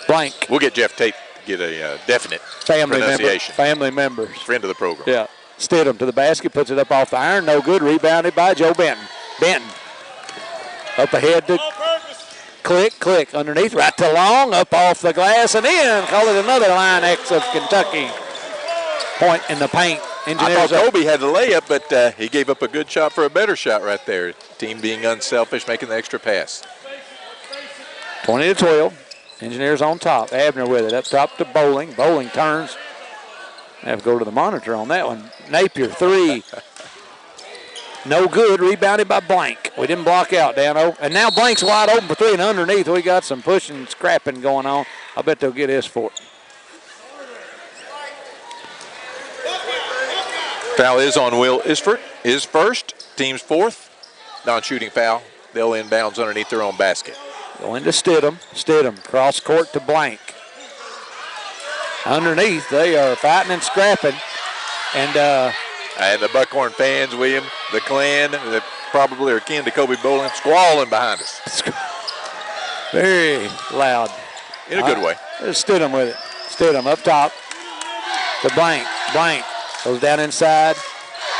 Blank. We'll get Jeff Tate to get a definite Family pronunciation. Family members. Friend of the program. Yeah. Stidham to the basket, puts it up off the iron. No good. Rebounded by Joe Benton. Benton up ahead to Click. Underneath. Right to Long. Up off the glass and in. Call it another line X of Kentucky. Point in the paint. I thought Kobe had the layup, but he gave up a good shot for a better shot right there. Team being unselfish, making the extra pass. 20-12. Engineers on top. Abner with it. Up top to Bowling. Bowling turns. I have to go to the monitor on that one. Napier, 3. No good. Rebounded by Blank. We didn't block out, Dano. And now Blank's wide open for 3, and underneath we got some pushing and scrapping going on. I bet they'll get Isfort. Foul is on Will Isfort. Is first. Team's 4th. Non-shooting foul. They'll inbounds underneath their own basket. Going to Stidham. Stidham, cross court to Blank. Underneath, they are fighting and scrapping. And the Buckhorn fans, William, the clan that probably are kin to Kobe Bowling, squalling behind us. Very loud. In a good way. There's Stidham with it. Stidham up top to Blank. Blank goes down inside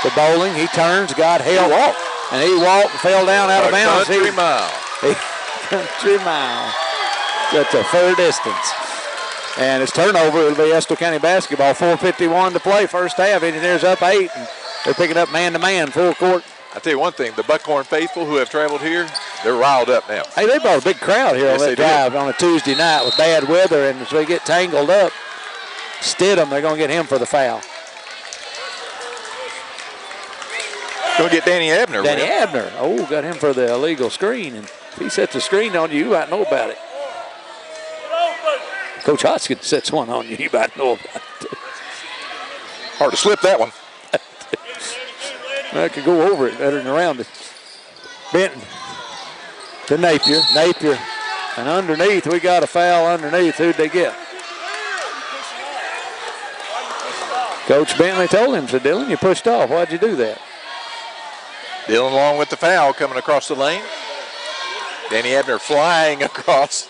to Bowling. He turns, got help. And he walked and fell down out of bounds. Country mile. Country mile. That's a fair distance. And it's turnover. It'll be Estill County basketball. 4:51 to play. First half. Engineers up 8. And they're picking up man-to-man, full court. I tell you one thing, the Buckhorn faithful who have traveled here, they're riled up now. Hey, they brought a big crowd here on that drive on a Tuesday night with bad weather, and as we get tangled up, Stidham, they're going to get him for the foul. Going to get Danny Abner. Danny Abner. Oh, got him for the illegal screen, and if he sets a screen on you, you might know about it. Coach Hoskins sets one on you, you might know about it. Hard to slip that one. I could go over it better than around it. Benton to Napier. Napier. And underneath, we got a foul underneath. Who'd they get? Coach Bentley told him, said, Dylan, you pushed off. Why'd you do that? Dylan along with the foul coming across the lane. Danny Abner flying across.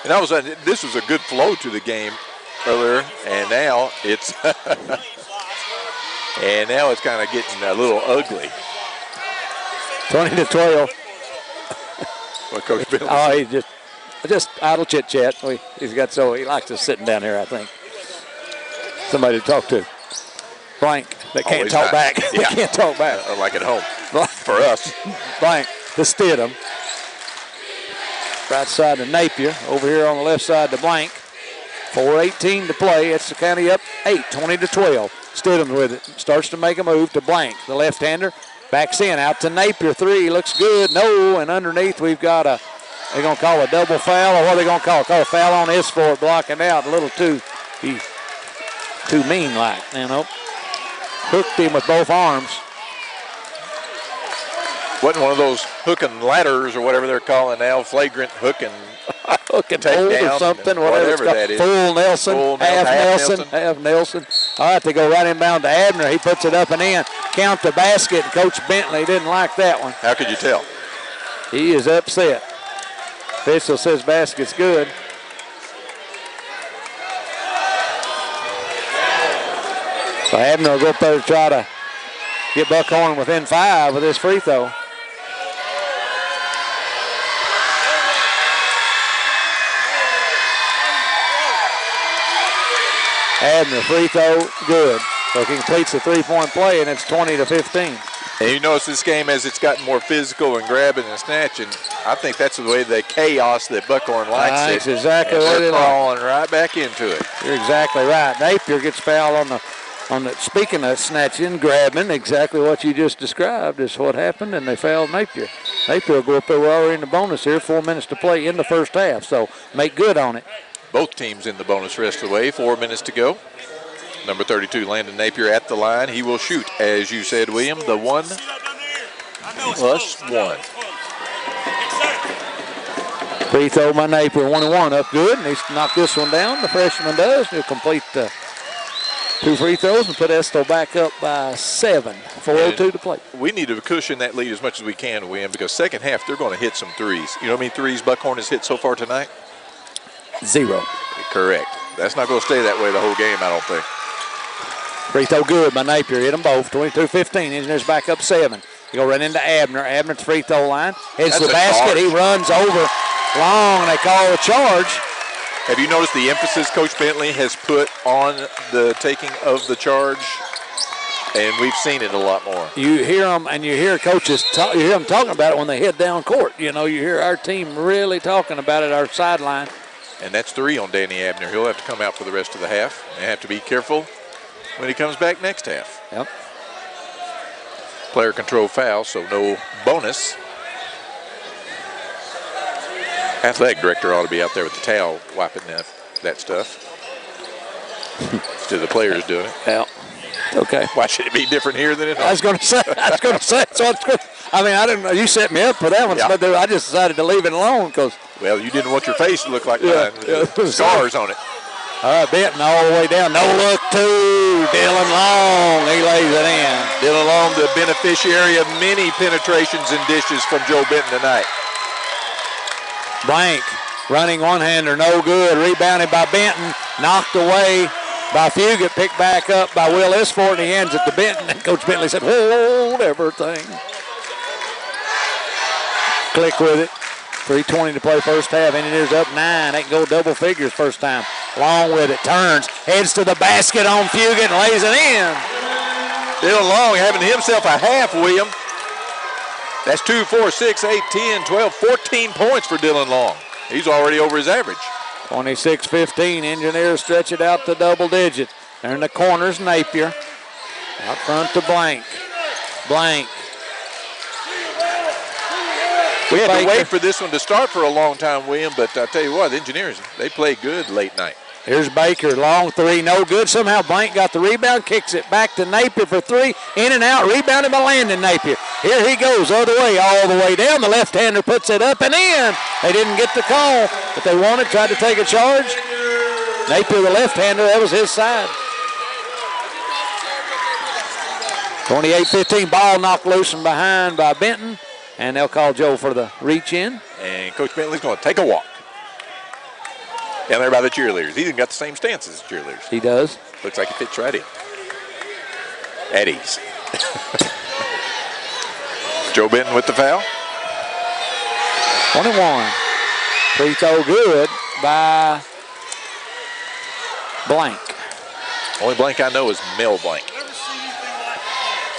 And this was a good flow to the game earlier, and now it's kind of getting a little ugly. 20-12. What Coach Bill? Oh, he just idle chit chat. He likes us sitting down here, I think. Somebody to talk to. Blank. They can't talk back. Yeah. They can't talk back. Like at home. For us. Blank to Stidham. Right side to Napier. Over here on the left side to Blank. 4:18 to play. It's the county up 8, 20-12. Stidham with it. Starts to make a move to Blank. The left-hander Backs in, out to Napier, 3, looks good, no, and underneath we've got they're going to call a double foul, or what are they going to call? Call a foul on Estill blocking out, a little too mean-like, Hooked him with both arms. Wasn't one of those hook and ladders or whatever they're calling now, flagrant hook and hold or something, whatever that is. Full Nelson, half Nelson. All right, they go right inbound to Abner. He puts it up and in. Count the basket, and Coach Bentley didn't like that one. How could you tell? He is upset. Official says basket's good. So Abner will go up there to try to get Buckhorn within 5 with this free throw. Abner, free throw, good. So he completes the 3-point play, and it's 20-15. And you notice this game, as it's gotten more physical and grabbing and snatching, I think that's the way the chaos that Buckhorn likes. That's exactly what they're crawling right back into it. You're exactly right. Napier gets fouled on the. Speaking of snatching, grabbing, exactly what you just described is what happened, and they fouled Napier. Napier will go up there. We're already in the bonus here. 4 minutes to play in the first half, so make good on it. Both teams in the bonus rest of the way. 4 minutes to go. Number 32, Landon Napier at the line. He will shoot, as you said, William, the 1+1. Free throw by Napier, 1-1 up good, and he's knocked this one down. The freshman does. He'll complete the 2 free throws and put Estill back up by 7. 4:02 to play. We need to cushion that lead as much as we can, William, because second half they're going to hit some threes. You know how many threes Buckhorn has hit so far tonight? 0. Correct. That's not going to stay that way the whole game, I don't think. Free throw good by Napier. Hit them both. 22-15. Engineers back up 7. He go right into Abner. Abner at the free throw line. Heads to the basket. He runs over long, and they call a charge. Have you noticed the emphasis Coach Bentley has put on the taking of the charge? And we've seen it a lot more. You hear them, and you hear coaches you hear them talking about it when they head down court. You hear our team really talking about it, our sideline. And that's 3 on Danny Abner. He'll have to come out for the rest of the half. They have to be careful when he comes back next half. Yep. Player control foul, so no bonus. Athletic director ought to be out there with the towel wiping that stuff. Instead of the players doing it. Yeah. Okay. Why should it be different here than at home? I was going to say. So I didn't know. You set me up for that one, but I just decided to leave it alone because. Well, you didn't want your face to look like mine with scars on it. All right, Benton all the way down. No look to Dylan Long. He lays it in. Dylan Long, the beneficiary of many penetrations and dishes from Joe Benton tonight. Blank running one-hander, no good. Rebounded by Benton. Knocked away by Fugit. Picked back up by Will Isford, and he hands it to Benton. And Coach Bentley said, hold everything. Click with it. 3:20 to play first half. Engineers up 9. They can go double figures first time. Long with it. Turns. Heads to the basket on Fugit and lays it in. Dylan Long having himself a half, William. That's 2, 4, 6, 8, 10, 12, 14 points for Dylan Long. He's already over his average. 26-15. Engineers stretch it out to double digits. They're in the corners. Napier. Out front to Blank. Blank. We had to wait for this one to start for a long time, William, but I tell you what, the Engineers, they played good late night. Here's Baker, long 3, no good. Somehow Blank got the rebound, kicks it back to Napier for 3, in and out, rebounded by Landon Napier. Here he goes, other way, all the way down. The left-hander puts it up and in. They didn't get the call, but they wanted, tried to take a charge. Napier, the left-hander, that was his side. 28-15, ball knocked loose from behind by Benton. And they'll call Joe for the reach in. And Coach Bentley's going to take a walk. Down there by the cheerleaders. He's even got the same stance as the cheerleaders. He does. Looks like he fits right in. At ease. Joe Benton with the foul. 21. Free throw good by Blank. Only Blank I know is Mel Blank.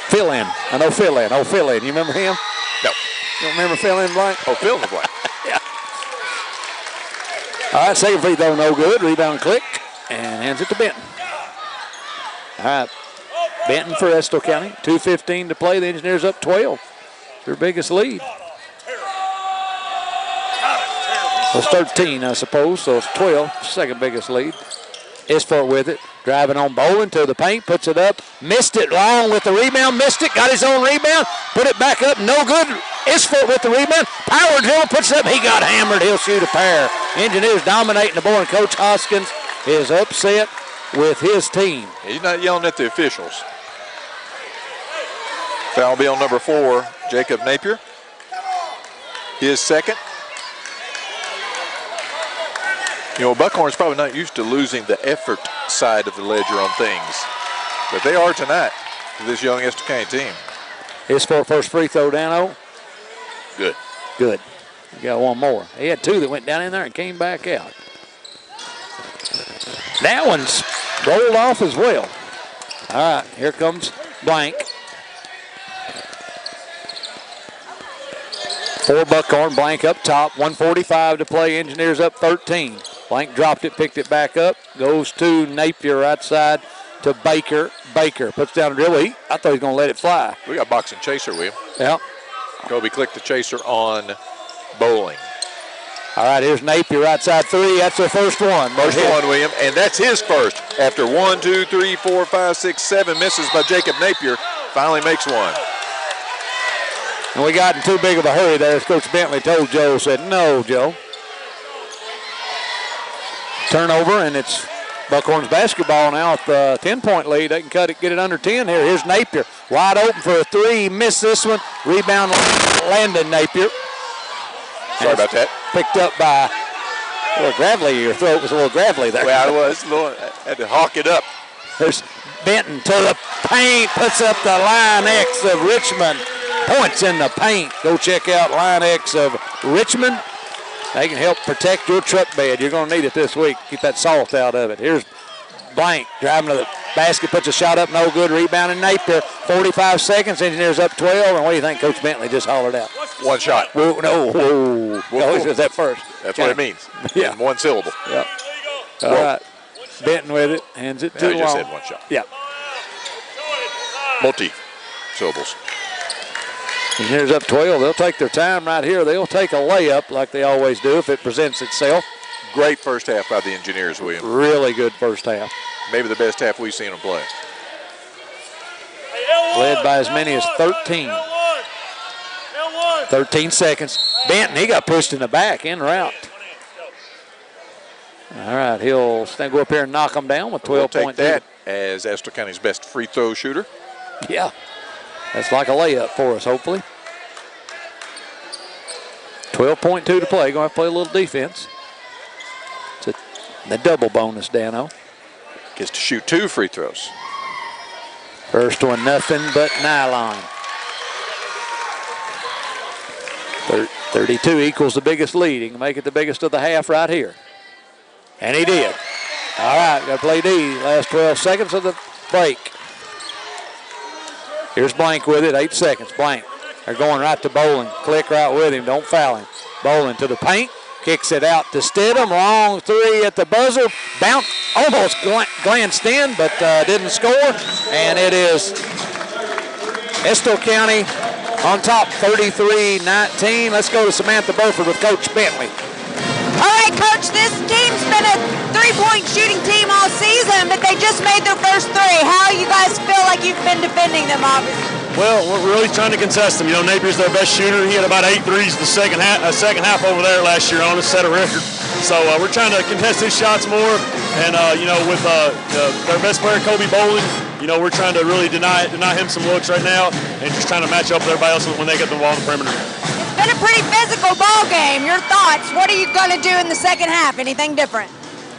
Fill in. I know Fill in. Oh, Fill in. You remember him? No. You don't remember Fill in Blank? Oh, Fill in Blank. Yeah. All right, second free throw, no good. Rebound click, and hands it to Benton. All right. Benton for Estill County. 2:15 to play. The Engineers up 12. Their biggest lead. Well, it's 13, I suppose, so it's 12. Second biggest lead. Isford with it. Driving on Bolin to the paint. Puts it up. Missed it. Long with the rebound. Missed it. Got his own rebound. Put it back up. No good. Isford with the rebound. Power drill. Puts it up. He got hammered. He'll shoot a pair. Engineers dominating the board. And Coach Hoskins is upset with his team. He's not yelling at the officials. Foul be on number 4, Jacob Napier. His second. You know, Buckhorn's probably not used to losing the effort side of the ledger on things, but they are tonight to this young Estill County team. His first free throw, Dano. Good. Good. You got one more. He had 2 that went down in there and came back out. That one's rolled off as well. All right, here comes Blank. For Buckhorn, Blank up top. 1:45 to play. Engineers up 13. Blank dropped it, picked it back up. Goes to Napier right side to Baker. Baker puts down a dribble. I thought he was going to let it fly. We got boxing chaser, William. Yeah. Kobe clicked the chaser on Bowling. All right, here's Napier right side 3. That's the first one. First one, William, and that's his first. After 1, 2, 3, 4, 5, 6, 7 misses by Jacob Napier, finally makes one. And we got in too big of a hurry there, as Coach Bentley told Joe, said, no, Joe. Turnover, and it's Buckhorn's basketball now with a 10-point lead. They can cut it, get it under 10 here. Here's Napier, wide open for a 3. Missed this one. Rebound, Landon Napier. Sorry about that. Picked up by a little gravelly. Your throat was a little gravelly there. Well, I was. I had to hawk it up. There's Benton to the paint, puts up the line X of Richmond. Points in the paint. Go check out line X of Richmond. They can help protect your truck bed. You're going to need it this week. Keep that salt out of it. Here's Blank driving to the basket, puts a shot up, no good. Rebounding Napier. 45 seconds. Engineers up 12. And what do you think Coach Bentley just hollered out? One shot. Whoa, no, whoa. Whoa. Was that first? That's what it means. Yeah. In one syllable. Yep. All right. Benton with it. Hands it to He just Long. said one shot. Yeah. Multi-syllables. Engineers up 12. They'll take their time right here. They'll take a layup like they always do if it presents itself. Great first half by the Engineers, William. Really good first half. Maybe the best half we've seen them play. Led by as many as 13. 13 seconds. Benton, he got pushed in the back, en route. All right, he'll go up here and knock them down with 12 We'll points. take that as Estill County's best free throw shooter. Yeah, that's like a layup for us, hopefully. 12.2 to play. Going to have to play a little defense. It's the double bonus, Dano. Gets to shoot 2 free throws. First one, nothing but nylon. 32 equals the biggest lead. He can make it the biggest of the half right here. And he did. All right, got to play D. Last 12 seconds of the break. Here's Blank with it, 8 seconds. Blank. They're going right to Bowling. Click right with him. Don't foul him. Bowling to the paint. Kicks it out to Stidham. Long 3 at the buzzer. Bounce. Almost glanced in, but didn't score. And it is Estill County on top, 33-19. Let's go to Samantha Burford with Coach Bentley. All right, Coach, this team's been a three-point shooting team all season, but they just made their first 3. How you guys feel like you've been defending them, obviously? Well, we're really trying to contest them. You know, Napier's their best shooter. He had about 8 threes the second half over there last year on us, set a record. So we're trying to contest his shots more. And, you know, with their best player, Kobe Bowling, you know, we're trying to really deny him some looks right now and just trying to match up with everybody else when they get the ball on the perimeter. It's been a pretty physical ball game. Your thoughts? What are you going to do in the second half? Anything different?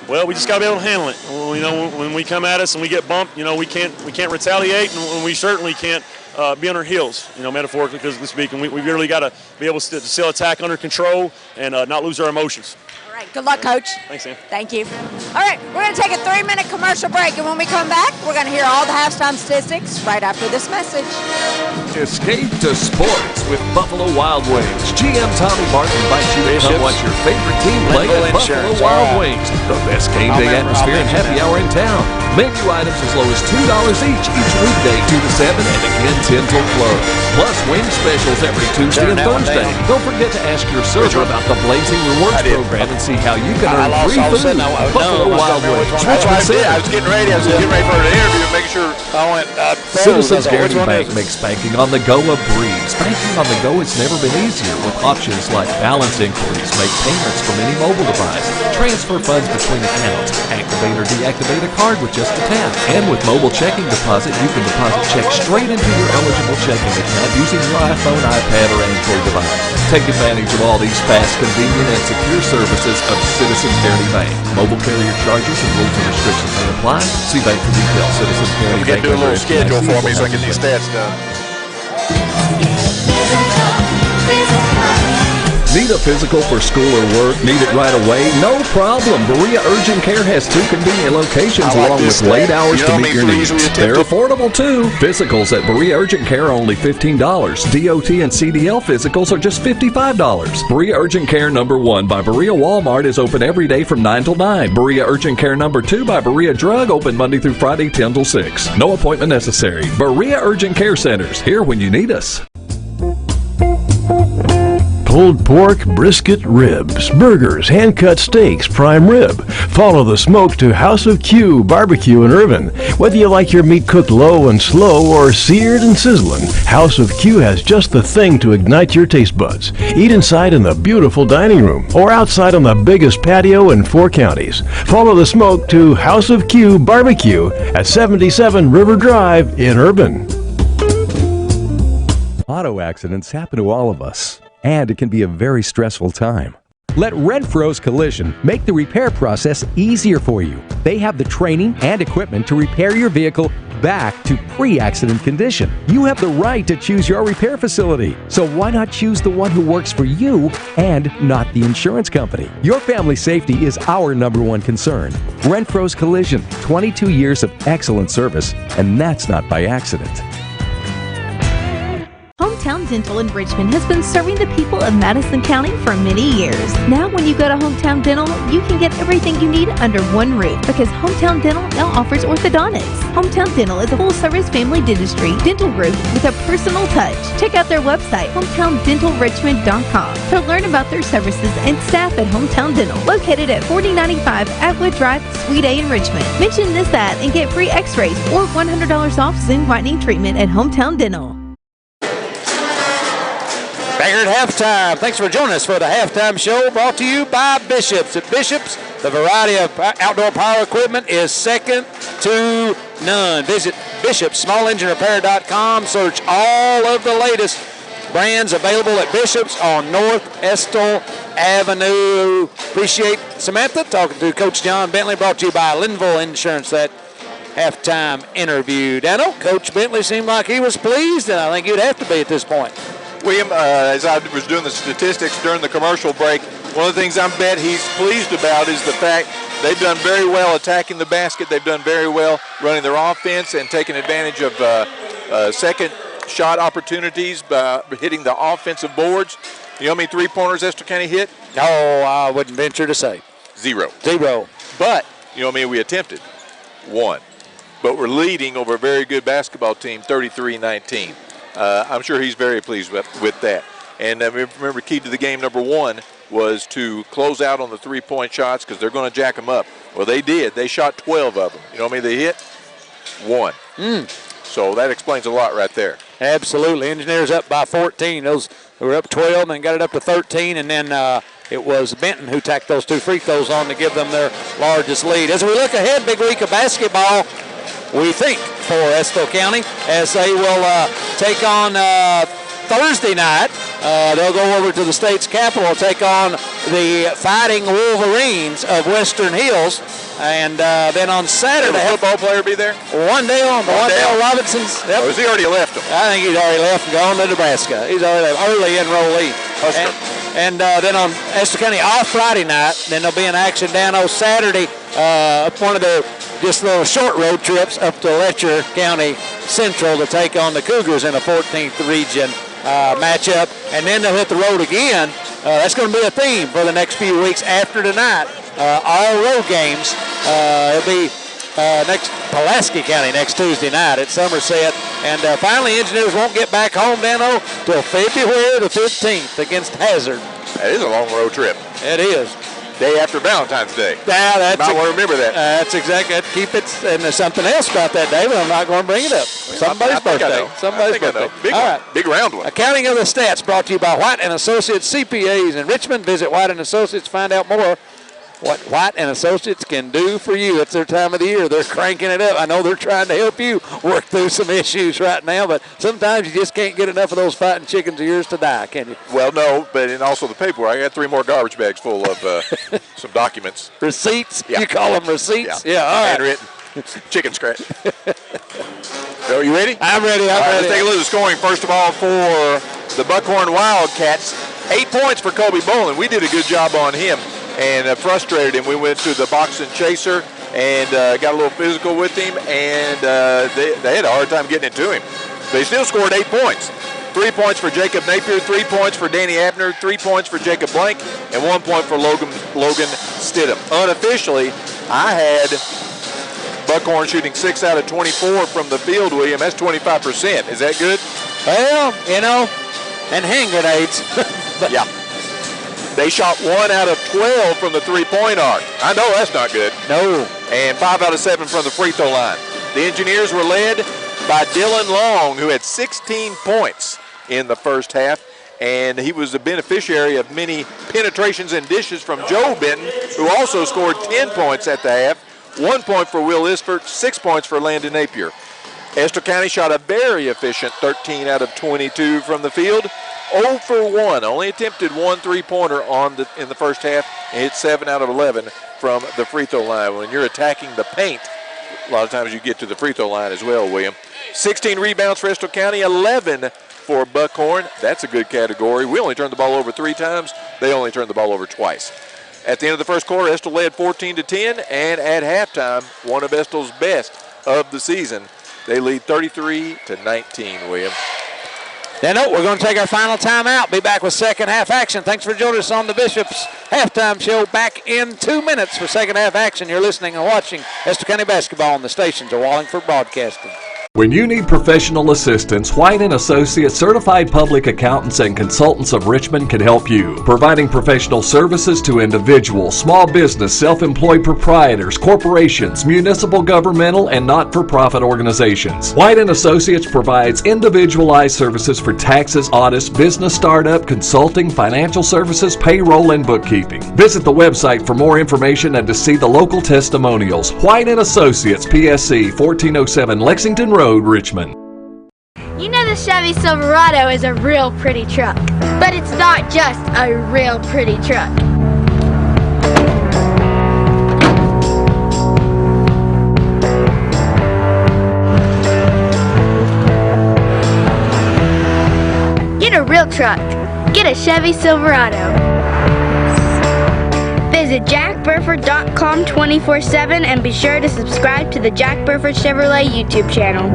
Well, we just got to be able to handle it. You know, when we come at us and we get bumped, you know, we can't retaliate, and we certainly can't be on our heels, you know, metaphorically, because this week, and we really got to be able to still attack under control and not lose our emotions. All right, right. Good luck, Coach. Thanks, Sam. Thank you. All right, we're going to take a 3-minute commercial break, and when we come back, we're going to hear all the halftime statistics right after this message. Escape to sports with Buffalo Wild Wings. GM Tommy Martin invites you to come watch your favorite team play at Buffalo Wild Wings. The best game day atmosphere and happy hour in town. Menu items as low as $2 each weekday 2 to 7 and again 10 till close. Plus wing specials every Tuesday and Thursday. Don't forget to ask your server about the Blazing Rewards program and see how you can earn free food. Buffalo Wild Wings. Richmond Center. I was getting ready for the interview, making sure I went. Citizens Guaranty Bank makes banking on the go a breeze. Banking on the go has never been easier with options like balance inquiries, make payments from any mobile device, transfer funds between accounts, activate or deactivate a card with just a tap. And with mobile checking deposit, you can deposit checks straight into your eligible checking account using your iPhone, iPad, or Android device. Take advantage of all these fast, convenient, and secure services of Citizens Guaranty Bank. Mobile carrier charges and rules and restrictions may apply. See bank for details. Citizens Guaranty Bank. Do a little schedule for me so I can get these stats done. Need a physical for school or work? Need it right away? No problem. Berea Urgent Care has 2 convenient locations along with late hours to meet your needs. They're affordable too. Physicals at Berea Urgent Care are only $15. DOT and CDL physicals are just $55. Berea Urgent Care number 1 by Berea Walmart is open every day from 9 till 9. Berea Urgent Care number 2 by Berea Drug open Monday through Friday 10 till 6. No appointment necessary. Berea Urgent Care Centers, here when you need us. Pulled pork, brisket, ribs, burgers, hand-cut steaks, prime rib. Follow the smoke to House of Q Barbecue in Irvin. Whether you like your meat cooked low and slow or seared and sizzling, House of Q has just the thing to ignite your taste buds. Eat inside in the beautiful dining room or outside on the biggest patio in 4 counties. Follow the smoke to House of Q Barbecue at 77 River Drive in Irvin. Auto accidents happen to all of us, and it can be a very stressful time. Let Renfro's Collision make the repair process easier for you. They have the training and equipment to repair your vehicle back to pre-accident condition. You have the right to choose your repair facility, so why not choose the one who works for you and not the insurance company? Your family safety is our #1 concern. Renfro's Collision, 22 years of excellent service, and that's not by accident. Hometown Dental in Richmond has been serving the people of Madison County for many years. Now when you go to Hometown Dental, you can get everything you need under one roof because Hometown Dental now offers orthodontics. Hometown Dental is a full-service family dentistry dental group with a personal touch. Check out their website, hometowndentalrichmond.com, to learn about their services and staff at Hometown Dental, located at 4095 Atwood Drive, Suite A in Richmond. Mention this ad and get free x-rays or $100 off Zoom whitening treatment at Hometown Dental. Back here at halftime. Thanks for joining us for the halftime show brought to you by Bishop's. At Bishop's, the variety of outdoor power equipment is second to none. Visit bishopsmallenginerepair.com. Search all of the latest brands available at Bishop's on North Estill Avenue. Appreciate Samantha talking to Coach John Bentley. Brought to you by Linville Insurance. That halftime interview. Dano, Coach Bentley seemed like he was pleased, and I think you'd have to be at this point. William, as I was doing the statistics during the commercial break, one of the things I bet he's pleased about is the fact they've done very well attacking the basket. They've done very well running their offense and taking advantage of second shot opportunities by hitting the offensive boards. You know how many three-pointers Estill County hit? Oh, I wouldn't venture to say. 0. But, you know how many we attempted? 1. But we're leading over a very good basketball team, 33-19. I'm sure he's very pleased with that. And remember, key to the game number 1 was to close out on the three-point shots because they're going to jack them up. Well, they did. They shot 12 of them. You know how many they hit? 1. So that explains a lot right there. Absolutely. Engineers up by 14. Those were up 12 and then got it up to 13. And then it was Benton who tacked those 2 free throws on to give them their largest lead. As we look ahead, big week of basketball, we think, for Estill County, as they will take on Thursday night. They'll go over to the state's capital, take on the Fighting Wolverines of Western Hills. And then on Saturday, will a football player be there? One day on. Wandale Robinson's. Yep. Or has he already left them? I think he's already left and gone to Nebraska. He's already an early enrollee. And then on Estill County off Friday night, then there'll be an action down on Saturday, one of their just little short road trips up to Letcher County Central to take on the Cougars in a 14th region matchup. And then they'll hit the road again. That's going to be a theme for the next few weeks after tonight. All road games. It'll be next Pulaski County next Tuesday night at Somerset. And finally, Engineers won't get back home, Dano, till February the 15th against Hazard. That is a long road trip. It is. Day after Valentine's Day. Yeah, that's you might want to remember that. That's exactly. Keep it. And there's something else about that day, but I'm not going to bring it up. Somebody's birthday. Somebody's birthday. Big All one. right. Big round one. Accounting of the stats brought to you by White and Associates CPAs in Richmond. Visit White and Associates. Find out more what White and Associates can do for you. It's their time of the year. They're cranking it up. I know they're trying to help you work through some issues right now, but sometimes you just can't get enough of those fighting chickens of yours to die, can you? Well, no, but and also the paperwork. I got 3 more garbage bags full of some documents. Receipts? Yeah. You call them receipts? Yeah, all right. Handwritten. Chicken scratch. So, you ready? I'm ready. All right, let's take a look at the scoring. First of all, for the Buckhorn Wildcats, 8 points for Kobe Bolin. We did a good job on him and frustrated him. We went to the boxing chaser and got a little physical with him, and they had a hard time getting it to him. They still scored 8 points. 3 points for Jacob Napier, 3 points for Danny Abner, 3 points for Jacob Blank, and 1 point for Logan Stidham. Unofficially, I had Buckhorn shooting 6 out of 24 from the field, William. That's 25%. Is that good? Well, and hand grenades. Yeah. They shot 1 out of 12 from the three-point arc. I know that's not good. No. And 5 out of 7 from the free throw line. The Engineers were led by Dylan Long, who had 16 points in the first half. And he was the beneficiary of many penetrations and dishes from Joe Benton, who also scored 10 points at the half. 1 point for Will Isford, 6 points for Landon Napier. Estill County shot a very efficient 13 out of 22 from the field. 0 for 1, only attempted 1 3-pointer in the first half and hit 7 out of 11 from the free throw line. When you're attacking the paint, a lot of times you get to the free throw line as well, William. 16 rebounds for Estill County, 11 for Buckhorn. That's a good category. We only turned the ball over 3 times. They only turned the ball over twice. At the end of the first quarter, Estill led 14-10, and at halftime, one of Estill's best of the season. They lead 33-19, William. Then we're going to take our final timeout. Be back with second half action. Thanks for joining us on the Bishop's halftime show. Back in 2 minutes for second half action. You're listening and watching Estill County basketball on the stations of Wallingford Broadcasting. When you need professional assistance, White & Associates Certified Public Accountants and Consultants of Richmond can help you, providing professional services to individuals, small business, self-employed proprietors, corporations, municipal, governmental, and not-for-profit organizations. White & Associates provides individualized services for taxes, audits, business startup, consulting, financial services, payroll, and bookkeeping. Visit the website for more information and to see the local testimonials. White & Associates, PSC, 1407 Lexington Road, Richmond. You know the Chevy Silverado is a real pretty truck, but it's not just a real pretty truck. Get a real truck. Get a Chevy Silverado. Visit jackburford.com 24/7 and be sure to subscribe to the Jack Burford Chevrolet YouTube channel.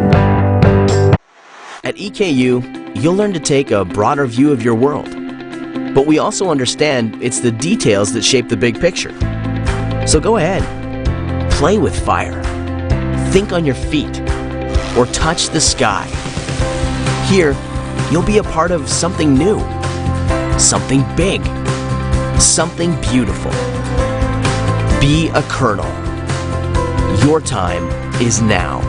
At EKU, you'll learn to take a broader view of your world. But we also understand it's the details that shape the big picture. So go ahead, play with fire, think on your feet, or touch the sky. Here, you'll be a part of something new, something big, something beautiful. Be a colonel. Your time is now.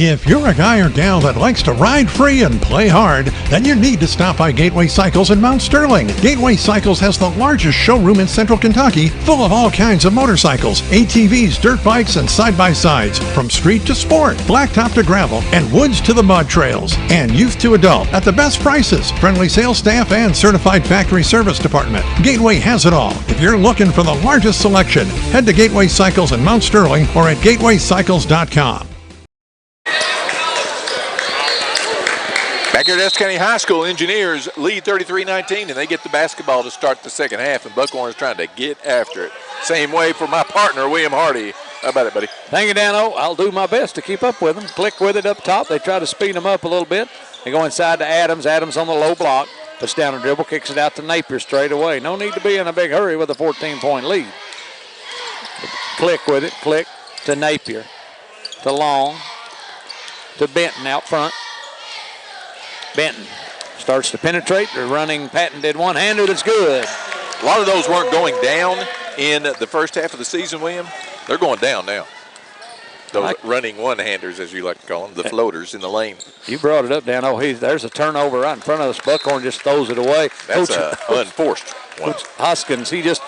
If you're a guy or gal that likes to ride free and play hard, then you need to stop by Gateway Cycles in Mount Sterling. Gateway Cycles has the largest showroom in Central Kentucky, full of all kinds of motorcycles, ATVs, dirt bikes, and side-by-sides, from street to sport, blacktop to gravel, and woods to the mud trails, and youth to adult at the best prices, friendly sales staff, and certified factory service department. Gateway has it all. If you're looking for the largest selection, head to Gateway Cycles in Mount Sterling or at gatewaycycles.com. Back here at Estill County High School, Engineers lead 33-19, and they get the basketball to start the second half, and Buckhorn is trying to get after it. Same way for my partner, William Hardy. How about it, buddy? Thank you, Dano. I'll do my best to keep up with them. Click with it up top. They try to speed them up a little bit. They go inside to Adams. Adams on the low block. Puts down a dribble, kicks it out to Napier straight away. No need to be in a big hurry with a 14-point lead. Click with it. Click to Napier. To Long. To Benton out front. Benton starts to penetrate. They're running. Patton did one-hander. That's good. A lot of those weren't going down in the first half of the season, William. They're going down now. Those running one-handers, as you like to call them, the floaters in the lane. You brought it up, Dan. Oh, there's a turnover right in front of us. Buckhorn just throws it away. That's an unforced one. Coach Hoskins, he just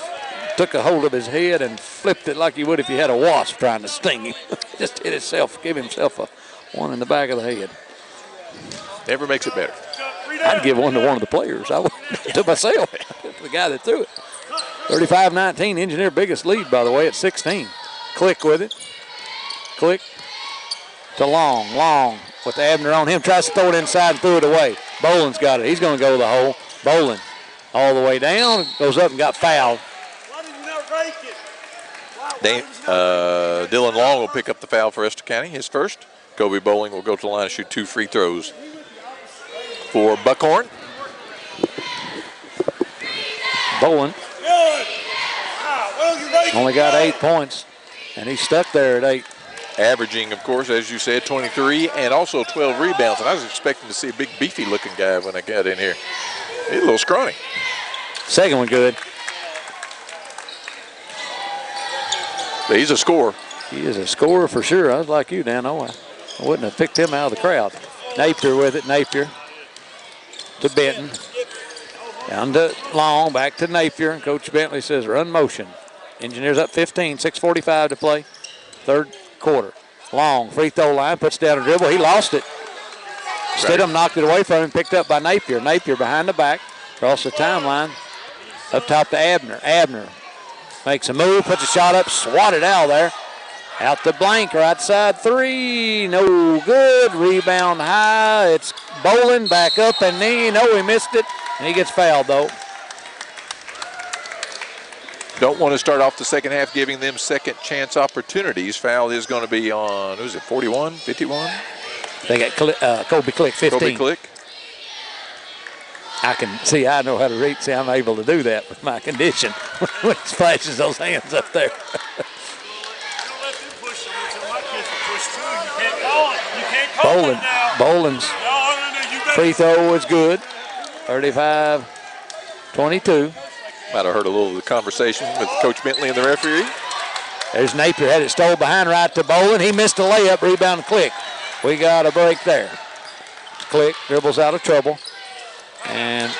took a hold of his head and flipped it like you would if you had a wasp trying to sting him. Just hit himself, give himself a one in the back of the head. Never makes it better. I'd give one to one of the players. I would to myself, the guy that threw it. 35-19, Engineer biggest lead, by the way, at 16. Click with it. Click to Long. Long with Abner on him. Tries to throw it inside and threw it away. Boland's got it. He's going to go to the hole. Boland all the way down. Goes up and got fouled. Dylan Long will pick up the foul for Estill County, his first. Kobe Bowling will go to the line and shoot 2 free throws for Buckhorn. Boland only got 8 points, and he's stuck there at 8. Averaging, of course, as you said, 23 and also 12 rebounds. And I was expecting to see a big, beefy-looking guy when I got in here. He's a little scrawny. Second one good. But he's a scorer. He is a scorer for sure. I was like you, Dan. I wouldn't have picked him out of the crowd. Napier with it. Napier to Benton. Down to Long, back to Napier. And Coach Bentley says run motion. Engineers up 15, 6:45 to play. Third quarter. Long, free throw line, puts down a dribble. He lost it. Stidham knocked it away from him, picked up by Napier. Napier behind the back, across the timeline. Up top to Abner. Abner makes a move, puts a shot up, swatted out there. Out to Blank, right side 3, no good. Rebound high, it's Boland back up and knee. No, he missed it, and he gets fouled though. Don't want to start off the second half giving them second chance opportunities. Foul is going to be on, 41, 51? They got Kobe Click, 15. Kobe Click. I know how to read. See, I'm able to do that with my condition when he splashes those hands up there. Boland's free throw was good. 35-22. Might have heard a little of the conversation with Coach Bentley and the referee. There's Napier, had it stole behind right to Boland. He missed a layup, rebound Click. We got a break there. Click dribbles out of trouble. And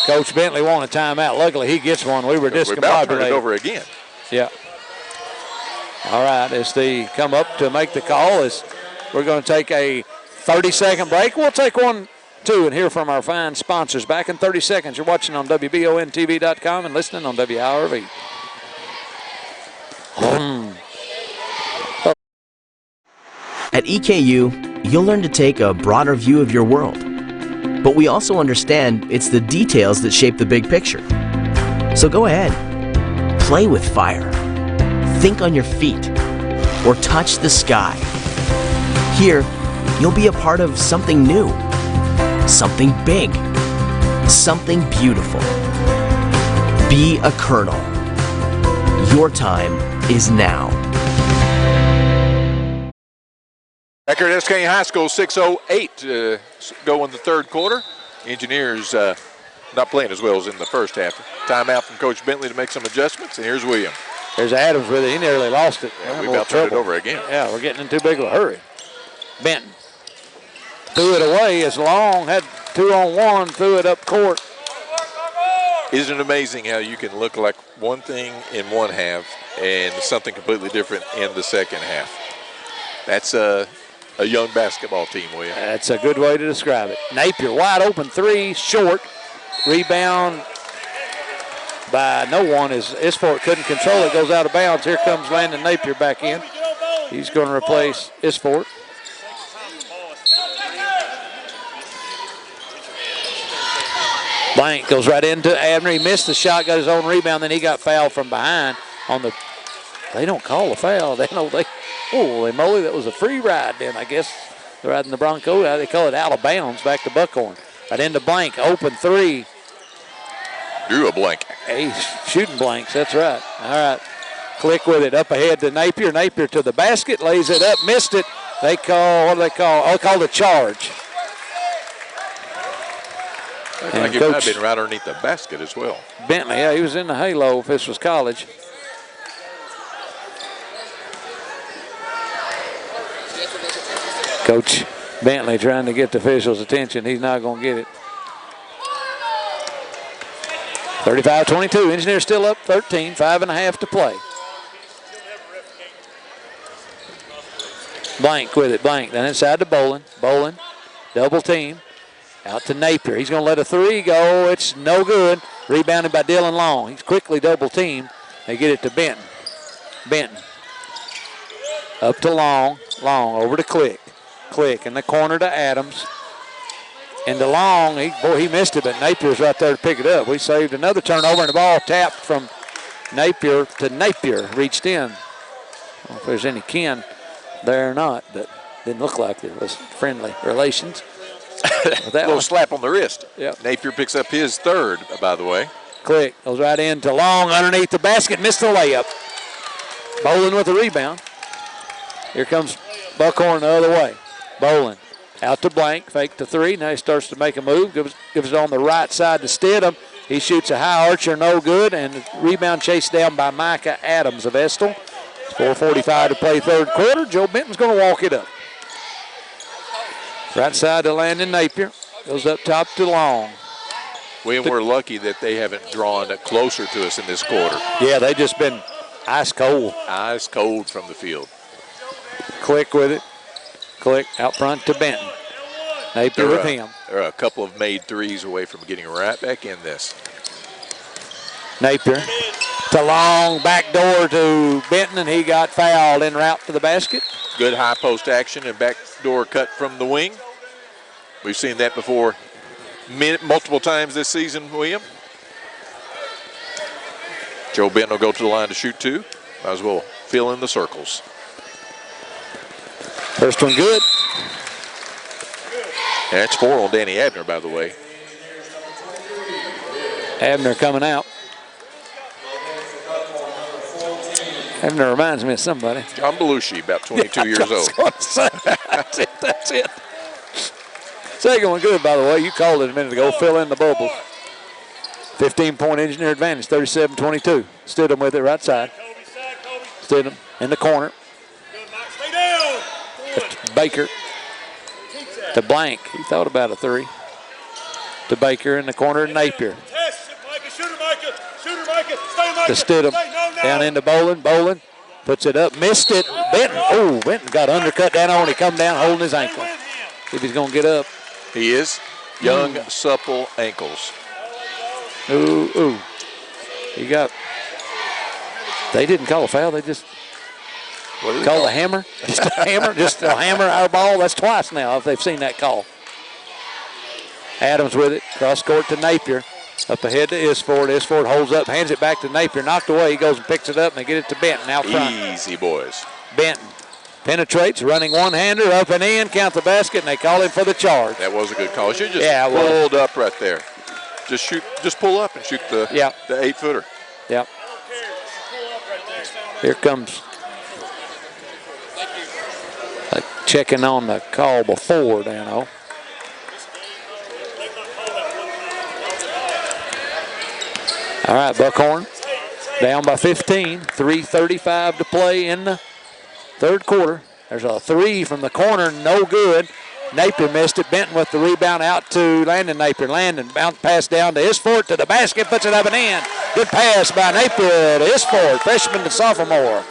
Coach Bentley wanted a timeout. Luckily, he gets one. We were discombobulated. We're about to turn it over again. Yeah. All right, as they come up to make the call, we're going to take a 30-second break. We'll take 1, 2, and hear from our fine sponsors. Back in 30 seconds. You're watching on WBONTV.com and listening on WIRV. At EKU, you'll learn to take a broader view of your world. But we also understand it's the details that shape the big picture. So go ahead, play with fire, think on your feet, or touch the sky. Here, you'll be a part of something new, something big, something beautiful. Be a colonel. Your time is now. Back here at Estill County High School, 6:08 to go in the third quarter. Engineers not playing as well as in the first half. Timeout from Coach Bentley to make some adjustments, and here's William. There's Adams with it. He nearly lost it. Yeah, we about turned it over again. Yeah, we're getting in too big of a hurry. Benton threw it away as Long had 2-on-1, threw it up court. Isn't it amazing how you can look like one thing in one half and something completely different in the second half? That's a young basketball team, William. That's a good way to describe it. Napier, wide open 3, short. Rebound by no one as Isfort couldn't control it. Goes out of bounds. Here comes Landon Napier back in. He's going to replace Isfort. Blank goes right into Abner. He missed the shot, got his own rebound, then he got fouled from behind on the. They don't call a foul. They know they. Holy moly, that was a free ride then, I guess. They're riding the Bronco. They call it out of bounds back to Buckhorn. Right into Blank. Open three. Drew a blank. He's shooting blanks. That's right. All right. Click with it. Up ahead to Napier. Napier to the basket. Lays it up. Missed it. They call, what do they call? Oh, they called a charge. Looks like it might have been right underneath the basket as well. Bentley, yeah, he was in the halo if this was college. Coach Bentley trying to get the officials' attention. He's not going to get it. 35-22. Engineers still up 13. 5.5 to play. Blank with it. Blank. Then inside to Bolin. Bolin. Double team. Out to Napier. He's going to let a three go. It's no good. Rebounded by Dylan Long. He's quickly double teamed. They get it to Benton. Benton. Up to Long. Long over to Click. Click in the corner to Adams. Into Long. He missed it, but Napier's right there to pick it up. We saved another turnover, and the ball tapped from Napier to Napier. Reached in. I don't know if there's any kin there or not, but didn't look like there was friendly relations. That little slap on the wrist. Yep. Napier picks up his third, by the way. Click goes right into Long underneath the basket. Missed the layup. Bolin with the rebound. Here comes Buckhorn the other way. Bolin out to Blank. Fake the three. Now he starts to make a move. Gives it on the right side to Stidham. He shoots a high archer, no good. And the rebound chased down by Micah Adams of Estill. 4:45 to play third quarter. Joe Benton's going to walk it up. Right side to Landon Napier. Goes up top to Long. We're lucky that they haven't drawn closer to us in this quarter. Yeah, they just been ice cold. Ice cold from the field. Click with it. Click out front to Benton. Napier with him. They're a couple of made threes away from getting right back in this. Napier to Long, back door to Benton, and he got fouled en route to the basket. Good high post action and back door cut from the wing. We've seen that before multiple times this season, William. Joe Benton will go to the line to shoot two. Might as well fill in the circles. First one good. That's 4 on Danny Abner, by the way. Abner coming out. Abner reminds me of somebody. John Belushi, about 22 years old. That's it. Second one good, by the way. You called it a minute ago. Fill in the bubbles. 15-point Engineer advantage, 37-22. Stidham with it right side. Stidham in the corner. Baker to Blank. He thought about a three. To Baker in the corner to Napier. To Stidham. Down into Bolin. Bolin puts it up. Missed it. Benton. Oh, Benton got undercut down on. He come down holding his ankle. See if he's going to get up. He is. Young, supple ankles. Ooh. He got. They didn't call a foul. They just called a hammer. Just a hammer. Just a hammer our ball. That's twice now if they've seen that call. Adams with it. Cross court to Napier. Up ahead to Isford. Isford holds up, hands it back to Napier. Knocked away. He goes and picks it up, and they get it to Benton out front. Easy, boys. Benton penetrates, running one-hander, up and in, count the basket, and they call him for the charge. That was a good call. Should just pulled up right there. Just shoot. Just pull up and shoot the 8-footer. Yep. Here comes checking on the call before, Dano. All right, Buckhorn down by 15. 3:35 to play in the third quarter. There's a three from the corner, no good. Napier missed it. Benton with the rebound out to Landon Napier. Landon bounce pass down to Isford to the basket, puts it up and in. Good pass by Napier to Isford, freshman to sophomore.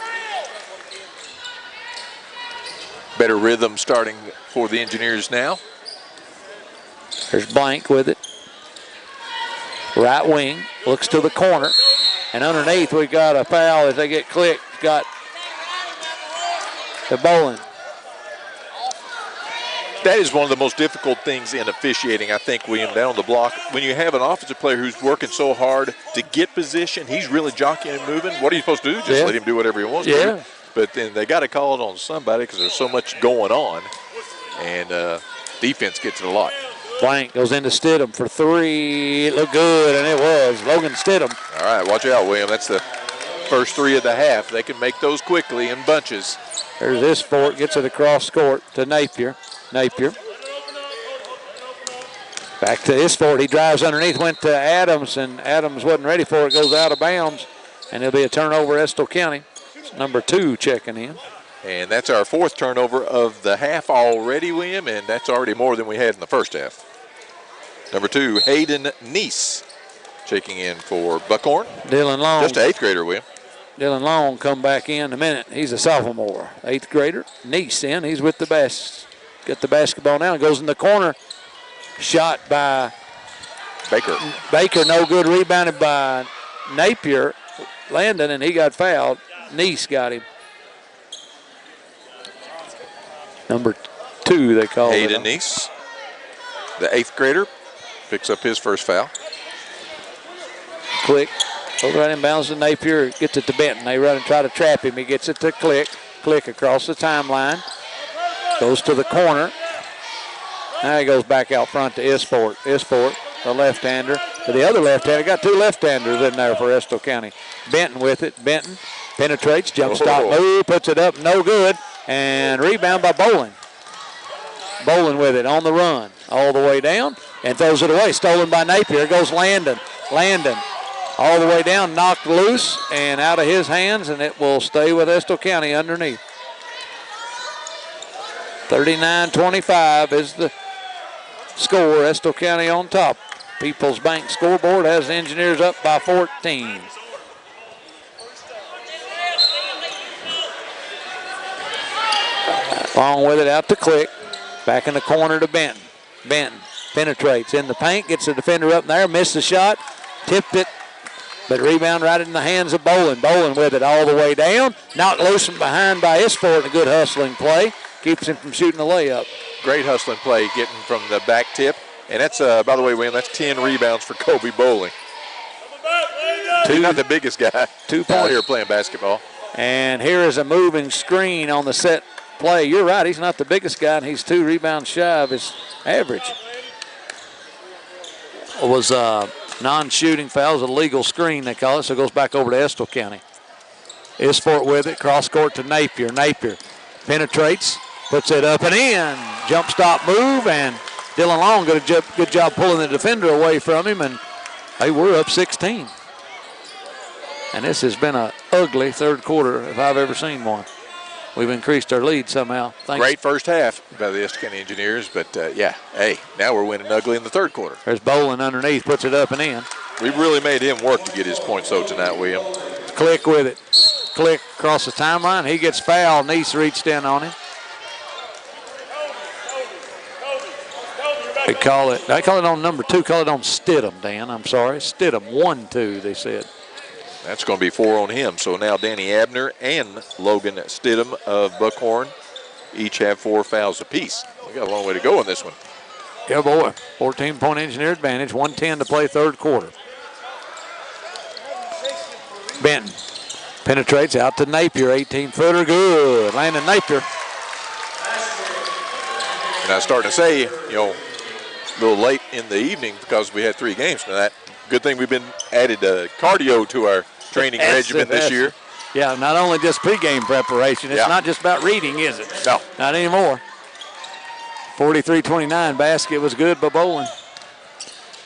Better rhythm starting for the Engineers now. There's Blank with it. Right wing, looks to the corner. And underneath, we got a foul as they get clicked. Got the Bolin. That is one of the most difficult things in officiating, I think, William, down the block. When you have an offensive player who's working so hard to get position, he's really jockeying and moving. What are you supposed to do? Just let him do whatever he wants to do. But then they got to call it on somebody because there's so much going on. And defense gets it a lot. Blank goes into Stidham for three. It looked good, and it was. Logan Stidham. All right, watch out, William. That's the first three of the half. They can make those quickly in bunches. There's this Fort, gets it across court to Napier. Napier. Back to Isford. He drives underneath, went to Adams, and Adams wasn't ready for it. Goes out of bounds, and it'll be a turnover, Estill County. It's number 2 checking in. And that's our 4th turnover of the half already, William, and that's already more than we had in the first half. Number 2, Hayden Neese checking in for Buckhorn. Dylan Long. Just an 8th grader, William. Dylan Long come back in a minute. He's a sophomore, 8th grader. Neese in. He's with the best. Got the basketball now. Goes in the corner. Shot by Baker. Baker, no good. Rebounded by Napier. Landon, and he got fouled. Neese got him. Number 2, they call it. Hayden Neese, the 8th grader, picks up his first foul. Click. Over right in bounds to Napier. Gets it to Benton. They run and try to trap him. He gets it to Click. Click across the timeline. Goes to the corner. Now he goes back out front to Isford. Isford, the left-hander. To the other left-hander. Got 2 left-handers in there for Estill County. Benton with it. Benton penetrates. Jump stop move. Puts it up. No good. And rebound by Bowling. Bowling with it on the run. All the way down. And throws it away. Stolen by Napier. Goes Landon. Landon all the way down. Knocked loose and out of his hands. And it will stay with Estill County underneath. 39-25 is the score. Estill County on top. People's Bank scoreboard has the Engineers up by 14. Long with it out to Click. Back in the corner to Benton. Benton penetrates in the paint. Gets the defender up there. Missed the shot. Tipped it. But rebound right in the hands of Bolin. Bolin with it all the way down. Knocked loose from behind by Isford. A good hustling play. Keeps him from shooting the layup. Great hustling play getting from the back tip. And that's, by the way, William, that's 10 rebounds for Kobe Bowling. He's not the biggest guy 2 out points here playing basketball. And here is a moving screen on the set play. You're right, he's not the biggest guy, and he's 2 rebounds shy of his average. It was non-shooting fouls, a legal screen, they call it, so it goes back over to Estill County. Isford with it, cross court to Napier. Napier penetrates, puts it up and in. Jump stop move, and Dylan Long did a good job pulling the defender away from him, and they were up 16. And this has been an ugly 3rd quarter if I've ever seen one. We've increased our lead somehow. Great first half by the Estill County Engineers, but yeah, hey, now we're winning ugly in the 3rd quarter. There's Bolin underneath, puts it up and in. We really made him work to get his points though tonight, William. Click with it. Click across the timeline. He gets fouled. Neese reached in on him. They call it on number 2, call it on Stidham, Dan. I'm sorry. Stidham, 1-2, they said. That's going to be 4 on him. So now Danny Abner and Logan Stidham of Buckhorn each have 4 fouls apiece. We got a long way to go in this one. Yeah, boy. 14-point Engineer advantage. 1:10 to play 3rd quarter. Benton penetrates out to Napier. 18-footer, good. Landon Napier. And I was starting to say, a little late in the evening because we had 3 games tonight. Good thing we've been added cardio to our training regimen this year. Yeah, not only just pregame preparation. It's not just about reading, is it? No. Not anymore. 43-29 basket was good by Bolin.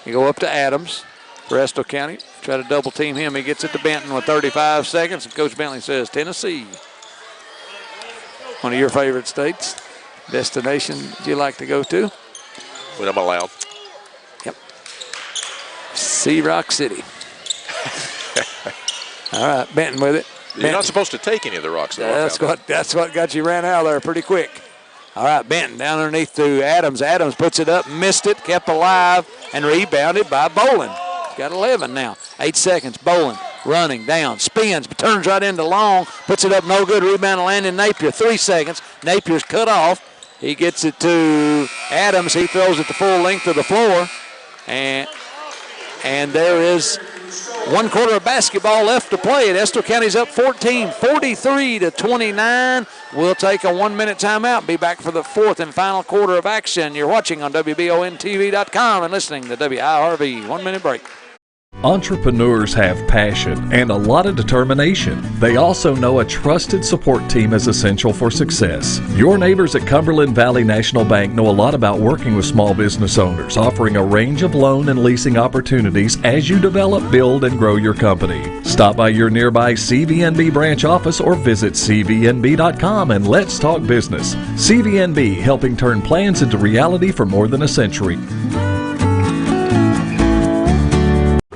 You go up to Adams for Estill County. Try to double team him. He gets it to Benton with 35 seconds. And Coach Bentley says, Tennessee. One of your favorite states. Destination you like to go to? When I'm allowed. Yep. Sea Rock City. All right, Benton with it. You're not supposed to take any of the rocks. That's what got you ran out of there pretty quick. All right, Benton down underneath to Adams. Adams puts it up, missed it, kept alive, and rebounded by Bolin. Got 11 now. 8 seconds. Bolin running down, spins, but turns right into Long, puts it up, no good. Rebound to Landon Napier. 3 seconds. Napier's cut off. He gets it to Adams. He throws it the full length of the floor. And there is 1 quarter of basketball left to play. And Estill County's up 14, 43-29. We'll take a 1-minute timeout. Be back for the 4th and final quarter of action. You're watching on WBONTV.com and listening to WIRV. 1-minute break. Entrepreneurs have passion and a lot of determination. They also know a trusted support team is essential for success. Your neighbors at Cumberland Valley National Bank know a lot about working with small business owners, offering a range of loan and leasing opportunities as you develop, build, and grow your company. Stop by your nearby CVNB branch office or visit cvnb.com and let's talk business. CVNB, helping turn plans into reality for more than a century.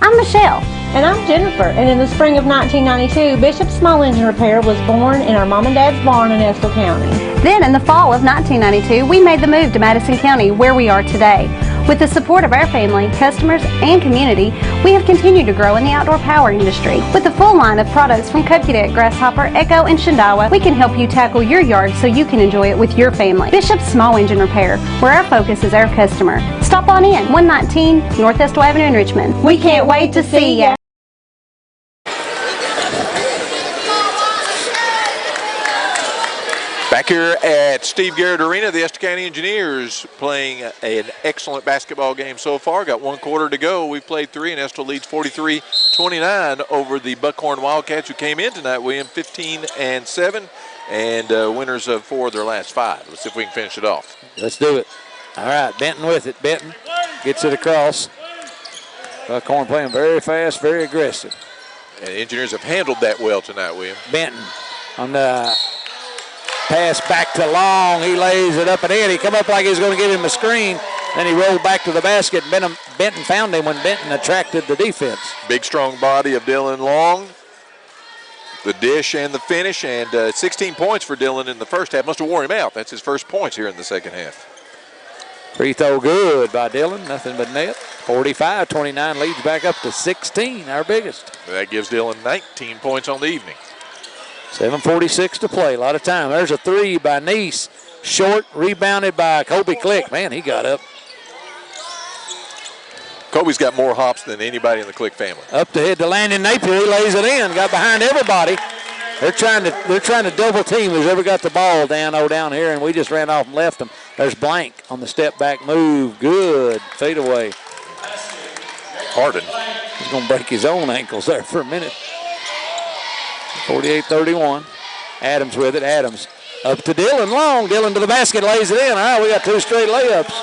I'm Michelle. And I'm Jennifer. And in the spring of 1992, Bishop Small Engine Repair was born in our mom and dad's barn in Estill County. Then, in the fall of 1992, we made the move to Madison County, where we are today. With the support of our family, customers, and community, we have continued to grow in the outdoor power industry. With a full line of products from Kokudet, Grasshopper, Echo, and Shindawa, we can help you tackle your yard so you can enjoy it with your family. Bishop Small Engine Repair, where our focus is our customer. Stop on in, 119 North Estill Avenue in Richmond. We can't wait to see ya. Back here at Steve Garrett Arena, the Estill County Engineers playing an excellent basketball game so far. Got 1 quarter to go. We played 3, and Estill leads 43-29 over the Buckhorn Wildcats, who came in tonight, William, 15-7, and winners of 4 of their last 5. Let's see if we can finish it off. Let's do it. All right, Benton with it. Benton gets it across. Buckhorn playing very fast, very aggressive. And the Engineers have handled that well tonight, William. Benton on the pass back to Long. He lays it up and in. He come up like he was going to give him a screen. Then he rolled back to the basket. Benton found him when Benton attracted the defense. Big, strong body of Dylan Long. The dish and the finish, and 16 points for Dylan in the first half. Must have wore him out. That's his first points here in the second half. Free throw good by Dylan. Nothing but net. 45-29 leads back up to 16, our biggest. That gives Dylan 19 points on the evening. 7:46 to play. A lot of time. There's a 3 by Neese. Short, rebounded by Kobe Click. Man, he got up. Kobe's got more hops than anybody in the Click family. Up the head to Landon Napier. He lays it in. Got behind everybody. They're trying to double team who's ever got the ball down here, and we just ran off and left them. There's Blank on the step back move. Good fade away. Harden. He's going to break his own ankles there for a minute. 48-31. Adams with it. Adams up to Dylan Long. Dylan to the basket, lays it in. All right, we got 2 straight layups.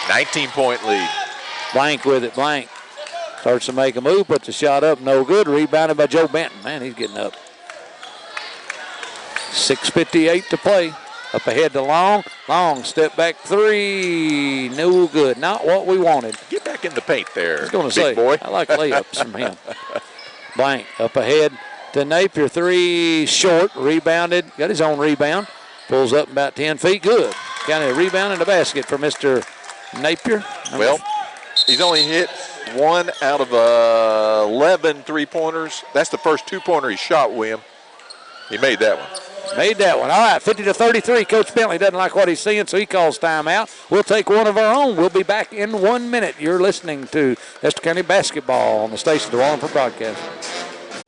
19-point lead. Blank with it. Blank starts to make a move, puts the shot up, no good. Rebounded by Joe Benton. Man, he's getting up. 6:58 to play. Up ahead to Long. Long step back 3. No good. Not what we wanted. Get back in the paint there. I was going to say, boy. I like layups from him. Blank up ahead to Napier. 3 short. Rebounded. Got his own rebound. Pulls up about 10 feet. Good. Got a rebound in the basket for Mr. Napier. Well, he's only hit 1 out of 11 3-pointers. That's the first 2-pointer he shot, William. He made that one. Made that one. All right, 50-33. Coach Bentley doesn't like what he's seeing, so he calls timeout. We'll take one of our own. We'll be back in 1 minute. You're listening to Estill County Basketball on the station, the Wallingford Broadcast.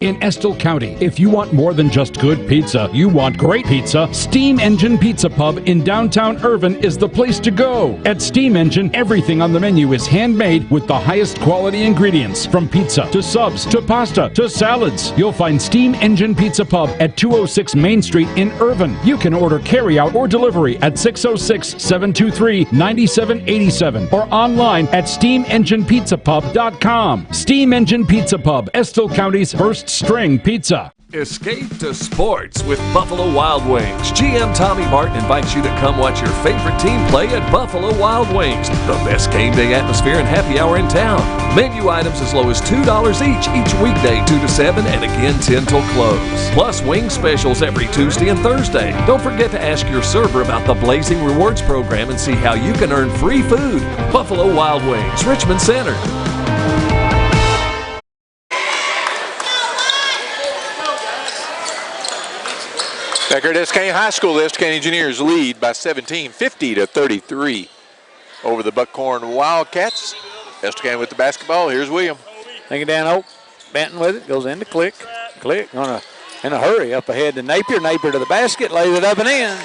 In Estill County, if you want more than just good pizza, you want great pizza, Steam Engine Pizza Pub in downtown Irvin is the place to go. At Steam Engine, everything on the menu is handmade with the highest quality ingredients. From pizza to subs to pasta to salads, you'll find Steam Engine Pizza Pub at 206 Main Street in Irvin. You can order carryout or delivery at 606-723-9787 or online at steamenginepizzapub.com. Steam Engine Pizza Pub, Estill County's first string pizza. Escape to sports with Buffalo Wild Wings. GM Tommy Martin invites you to come watch your favorite team play at Buffalo Wild Wings, the best game day atmosphere and happy hour in town. Menu items as low as $2 each weekday 2 to 7 and again 10 till close. Plus wing specials every Tuesday and Thursday. Don't forget to ask your server about the Blazing Rewards program and see how you can earn free food. Buffalo Wild Wings, Richmond Center. Back here at Estill County High School, the Estill County Engineers lead by 17, 50-33 over the Buckhorn Wildcats. Estill County with the basketball. Here's William. Thank you, Dan Oak. Benton with it, goes into Click. Click, in a hurry up ahead to Napier. Napier to the basket, lays it up and in.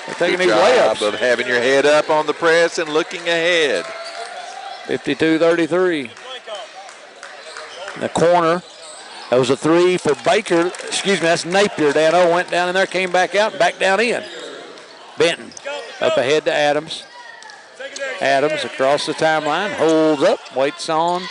They're taking these layups. Good job of having your head up on the press and looking ahead. 52-33. In the corner. That was a three for Baker. Excuse me, that's Napier. Dano went down in there, came back out, and back down in. Benton up ahead to Adams. Adams across the timeline, holds up, waits on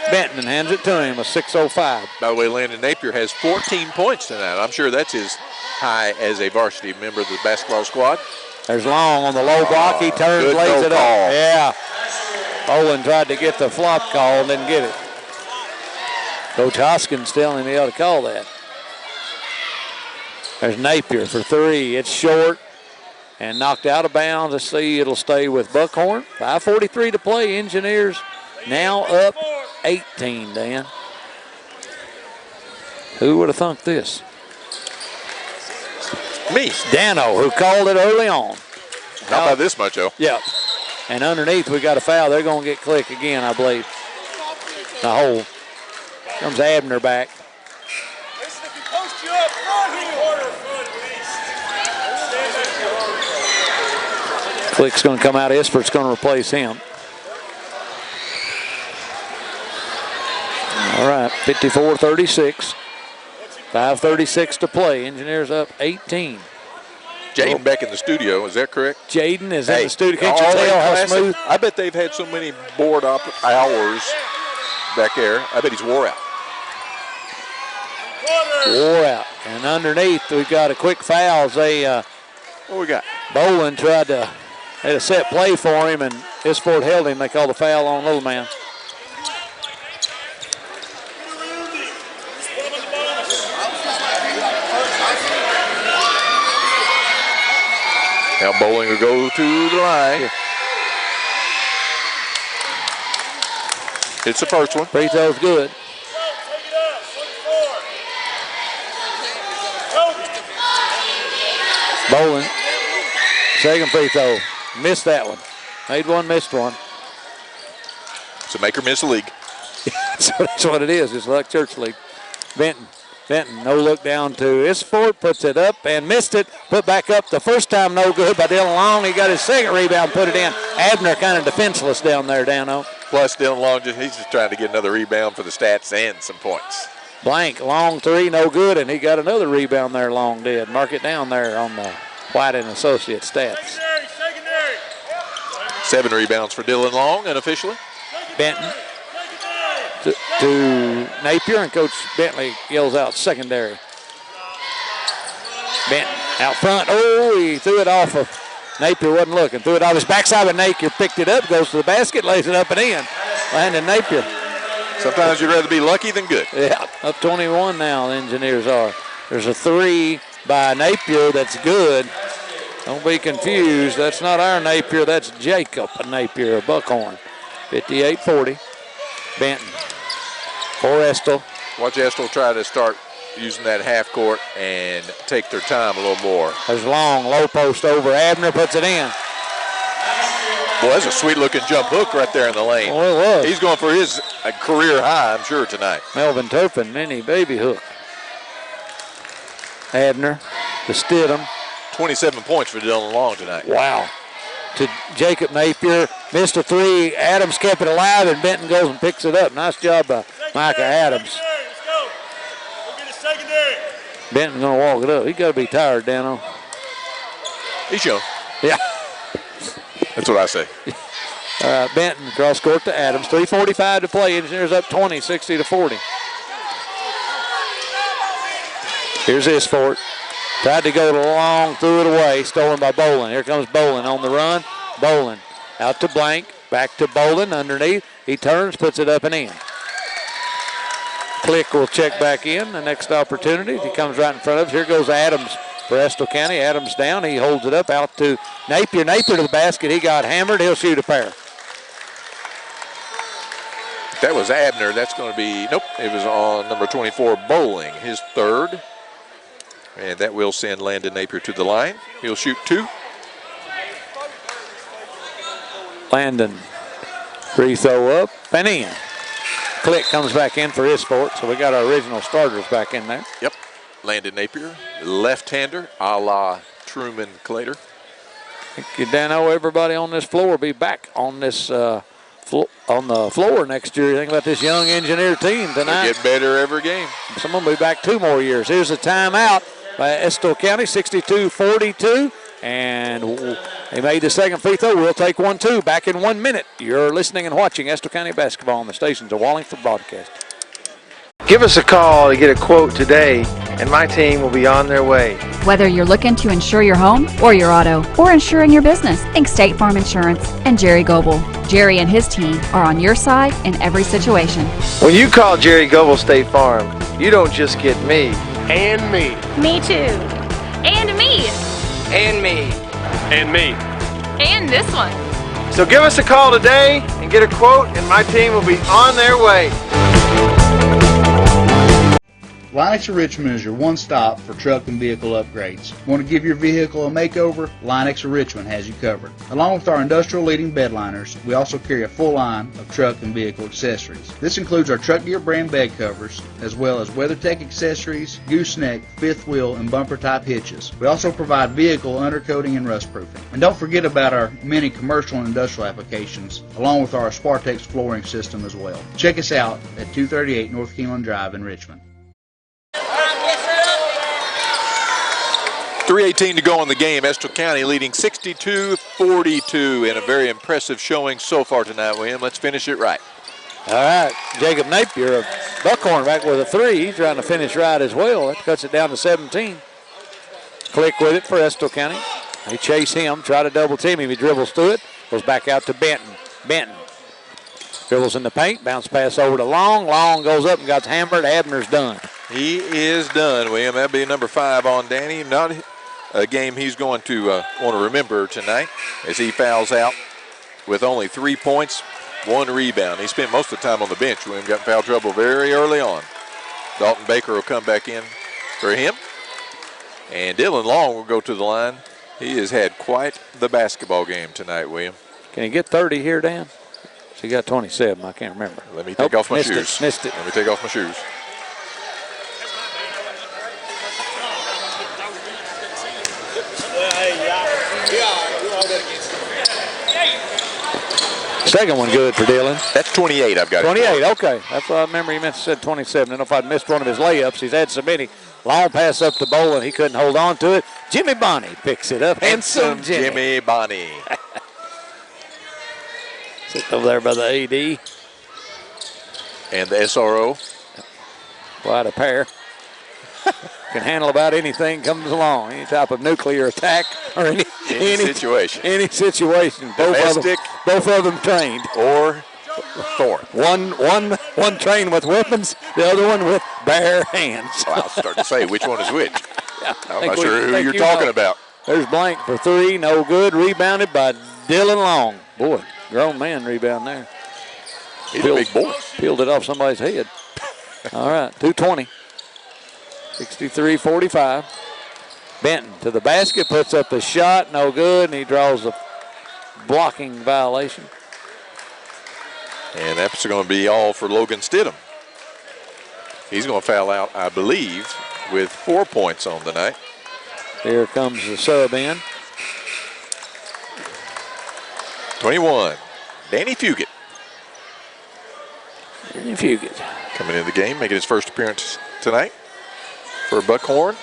Benton and hands it to him, a 6:05. By the way, Landon Napier has 14 points tonight. I'm sure that's as high as a varsity member of the basketball squad. There's Long on the low block. He turns, lays it up. Yeah. Olin tried to get the flop call and didn't get it. Coach Hoskins telling him he ought to call that. There's Napier for three. It's short and knocked out of bounds. Let's see, it'll stay with Buckhorn. 5:43 to play. Engineers now up 18, Dan. Who would have thunk this? Me. Dano, who called it early on. How about this much, Joe? Yep. And underneath, we got a foul. They're going to get Click again, I believe. The hole. Comes Abner back. Click's going to come out. Espert's going to replace him. All right, 54-36. 5:36 to play. Engineers up 18. Jaden back in the studio, is that correct? Jaden is in the studio. Can't you tell how smooth? I bet they've had so many board up hours back there. I bet he's wore out. Wore out. And underneath, we've got a quick foul. What we got? Bolin tried to, had a set play for him, and Isford held him. They called the foul on Little Man. Now Bowling will go to the line. It's the first one. Free throw's good. Bowling, second free throw. Missed that one. Made one, missed one. It's a make or miss league. That's what it is. It's like church league. Benton, no look down to Isford, puts it up and missed it. Put back up the first time, no good by Dylan Long. He got his second rebound, put it in. Abner kind of defenseless down there, Dano. Plus Dylan Long, he's just trying to get another rebound for the stats and some points. Blank, Long three, no good, and he got another rebound there, Long did. Mark it down there on the White and Associates stats. 7 rebounds for Dylan Long, unofficially. Benton to Napier, and Coach Bentley yells out secondary. Benton out front. Oh, he threw it off of Napier, wasn't looking. Threw it off his backside, but Napier picked it up, goes to the basket, lays it up and in. Landon Napier. Sometimes you'd rather be lucky than good. Yeah, up 21 now, the Engineers are. There's a three by Napier that's good. Don't be confused. That's not our Napier. That's Jacob Napier of Buckhorn. 58-40. Benton for Estill. Watch Estill try to start using that half court and take their time a little more. There's Long, low post over. Abner puts it in. Boy, that's a sweet-looking jump hook right there in the lane. Oh, it was. He's going for his career high, I'm sure, tonight. Melvin Turpin, mini baby hook. Abner to Stidham. 27 points for Dylan Long tonight. Wow. To Jacob Napier. Missed a three. Adams kept it alive, and Benton goes and picks it up. Nice job by Micah Adams. Benton's going to walk it up. He's got to be tired, Dano. He's young. Yeah. That's what I say. Benton cross court to Adams. 3:45 to play. Engineers up 20, 60-40. Here's Isford. Tried to go to Long, threw it away. Stolen by Bolin. Here comes Bolin on the run. Bolin out to Blank. Back to Bolin underneath. He turns, puts it up and in. Click will check back in. The next opportunity. He comes right in front of us. Here goes Adams for Estill County. Adams down. He holds it up out to Napier. Napier to the basket. He got hammered. He'll shoot a pair. That was Abner. That's going to be, nope, it was on number 24, Bowling, his third. And that will send Landon Napier to the line. He'll shoot 2. Landon, free throw up and in. Click comes back in for his fort, so we got our original starters back in there. Yep. Landon Napier, left-hander, a la Truman Clater. Thank you, Dano. Everybody on this floor will be back on this on the floor next year. Think about this young engineer team tonight. They get better every game. Some of them will be back 2 more years. Here's a timeout by Estill County, 62-42. And he made the second free throw. We'll take 1-2 back in 1 minute. You're listening and watching Estill County basketball on the stations of Wallingford Broadcast. Give us a call to get a quote today, and my team will be on their way. Whether you're looking to insure your home or your auto or insuring your business, think State Farm Insurance and Jerry Goebel. Jerry and his team are on your side in every situation. When you call Jerry Goebel State Farm, you don't just get me. And me. Me too. And me. And me. And me. And this one. So give us a call today and get a quote, and my team will be on their way. Linux of Richmond is your one-stop for truck and vehicle upgrades. Want to give your vehicle a makeover? Linux of Richmond has you covered. Along with our industrial-leading bed liners, we also carry a full line of truck and vehicle accessories. This includes our Truck Gear brand bed covers, as well as WeatherTech accessories, gooseneck, fifth wheel, and bumper-type hitches. We also provide vehicle undercoating and rust proofing. And don't forget about our many commercial and industrial applications, along with our Spartex flooring system as well. Check us out at 238 North Keeneland Drive in Richmond. 3:18 to go in the game. Estill County leading 62-42 in a very impressive showing so far tonight, William. Let's finish it right. All right, Jacob Napier of Buckhorn back with a 3. He's trying to finish right as well. That cuts it down to 17. Click with it for Estill County. They chase him, try to double team him. He dribbles through it, goes back out to Benton. Benton dribbles in the paint, bounce pass over to Long. Long goes up and got hammered. Abner's done. He is done, William. That'll be number 5 on Danny. Not a game he's going to want to remember tonight as he fouls out with only 3 points, 1 rebound. He spent most of the time on the bench. William got in foul trouble very early on. Dalton Baker will come back in for him. And Dylan Long will go to the line. He has had quite the basketball game tonight, William. Can he get 30 here, Dan? He got 27. I can't remember. Let me take off my shoes. Missed it. Let me take off my shoes. Second one good for Dylan. That's 28 I've got. 28, okay. That's what I remember. He meant to said 27. I don't know if I'd missed one of his layups. He's had so many. Long pass up to Bolin. He couldn't hold on to it. Jimmy Bonney picks it up. Handsome Jimmy Bonney. Sitting over there by the AD. And the SRO. Quite a pair. Can handle about anything comes along. Any type of nuclear attack or any situation. Any situation. Domestic. Both of them trained. Or Thorn. One trained with weapons, the other one with bare hands. Well, I'll start to say which one is which. Yeah, I'm not sure who you're talking about. There's Blank for 3, no good. Rebounded by Dylan Long. Boy, grown man rebound there. He's a big boy. Peeled it off somebody's head. All right, 2:20. 63-45. Benton to the basket, puts up the shot, no good, and he draws a blocking violation. And that's going to be all for Logan Stidham. He's going to foul out, I believe, with 4 points on the night. Here comes the sub in. 21, Danny Fugit. Danny Fugit. Coming into the game, making his first appearance tonight for Buckhorn.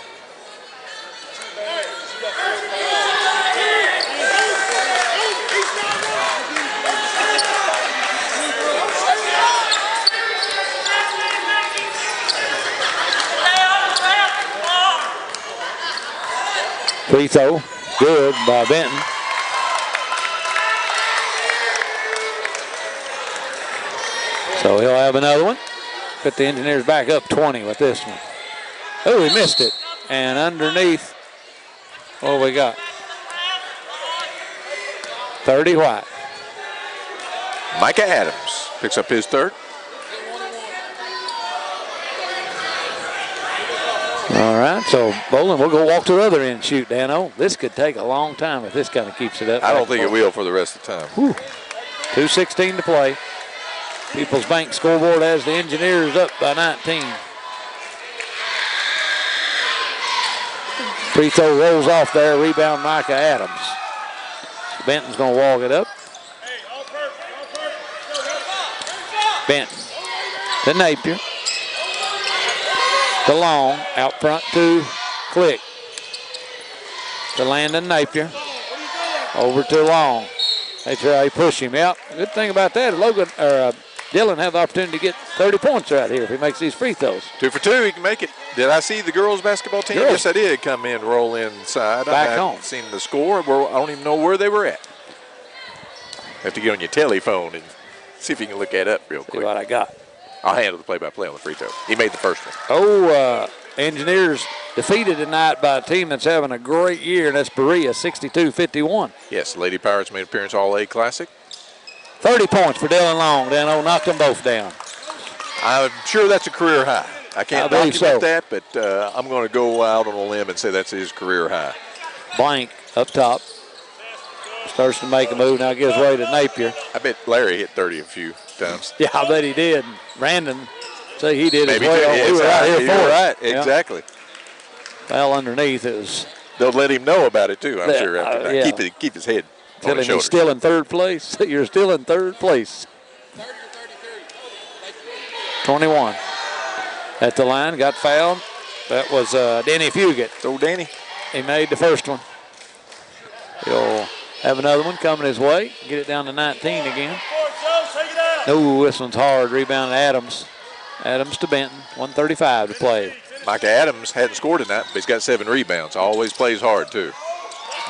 Free throw, good by Benton. So he'll have another one. Put the Engineers back up 20 with this one. Oh, he missed it. And underneath, what we got? 30 White. Micah Adams picks up his third. All right, so Bolin, we'll go walk to the other end and shoot, Dano. This could take a long time if this kind of keeps it up. I don't think it will for the rest of the time. Whew. 2:16 to play. People's Bank scoreboard has the Engineers up by 19. Free throw rolls off there. Rebound, Micah Adams. Benton's going to walk it up. Benton to Napier. To Long. Out front to Click. To Landon Napier. Over to Long. They try to push him out. Good thing about that, Dylan have the opportunity to get 30 points right here if he makes these free throws. 2 for 2, he can make it. Did I see the girls' basketball team? Yes, I did come in, roll inside. Back I home. haven't seen the score. I don't even know where they were at. Have to get on your telephone and see if you can look that up real quick. See what I got. I'll handle the play-by-play on the free throw. He made the first one. Engineers defeated tonight by a team that's having a great year, and that's Berea, 62-51. Yes, Lady Pirates made appearance All-A Classic. 30 points for Dylan Long. Dano knocked them both down. I'm sure that's a career high. I can't document that, but I'm going to go out on a limb and say that's his career high. Blank up top. Starts to make a move, now gives way to Napier. I bet Larry hit 30 a few times. Yeah, I bet he did. Brandon, say he did Maybe as well. Yeah, we were right here for it. Right, Yeah. exactly. Foul underneath. It was. They'll let him know about it, too, I'm sure, after that. Yeah. Keep his head Tell on him his shoulders. he's still in third place. You're still in third place. 21. At the line, got fouled. That was Danny Fugit. So Danny. He made the first one. He'll have another one coming his way. Get it down to 19 again. No, this one's hard. Rebound Adams. Adams to Benton. 1:35 to play. Micah Adams hadn't scored tonight, but he's got 7 rebounds. Always plays hard, too.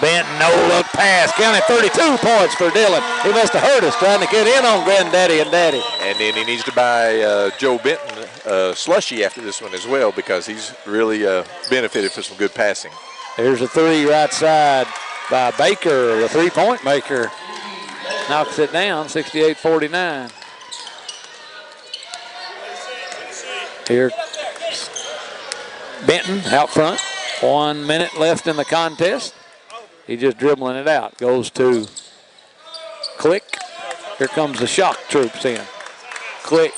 Benton, no-look pass. Counted 32 points for Dylan. He must have hurt us trying to get in on Granddaddy and Daddy. And then he needs to buy Joe Benton slushy after this one as well, because he's really benefited from some good passing. There's a three right side by Baker, the three-point maker. Knocks it down, 68-49. Here, Benton out front. 1 minute left in the contest. He's just dribbling it out. Goes to Click. Here comes the shock troops in. Click.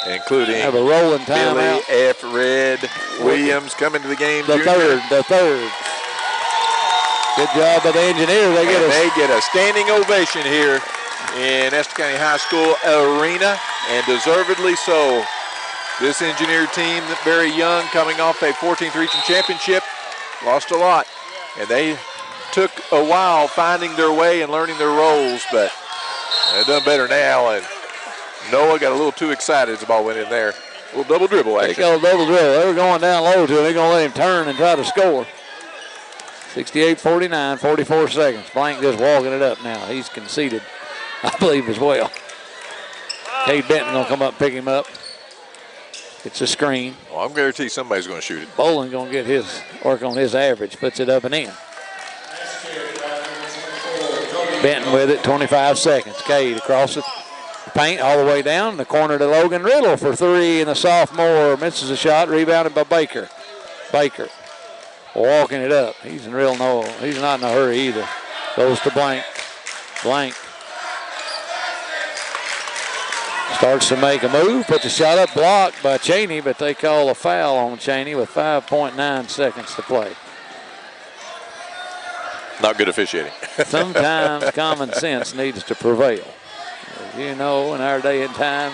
Including have a rolling timeout. Billy F. Red Williams coming to the game. The third. Good job by the Engineers. They get a standing ovation here in Estill County High School Arena, and deservedly so. This Engineer team, very young, coming off a 14th region championship, lost a lot, and they took a while finding their way and learning their roles, but they've done better now. And Noah got a little too excited as the ball went in there. A little double dribble action. They got a double dribble. They were going down low to him. They're going to let him turn and try to score. 68-49, 44 seconds. Blank just walking it up now. He's conceded, I believe, as well. Cade Benton going to come up and pick him up. It's a screen. Well, I'm guaranteed somebody's going to shoot it. Bolin going to get his work on his average. Puts it up and in. Benton with it, 25 seconds. Cade across the paint all the way down. The corner to Logan Riddle for three, and the sophomore misses a shot. Rebounded by Baker. Baker walking it up. He's not in a hurry either. Goes to Blank. Blank starts to make a move. Puts a shot up, blocked by Cheney, but they call a foul on Cheney with 5.9 seconds to play. Not good officiating. Sometimes common sense needs to prevail. As you know, in our day and time,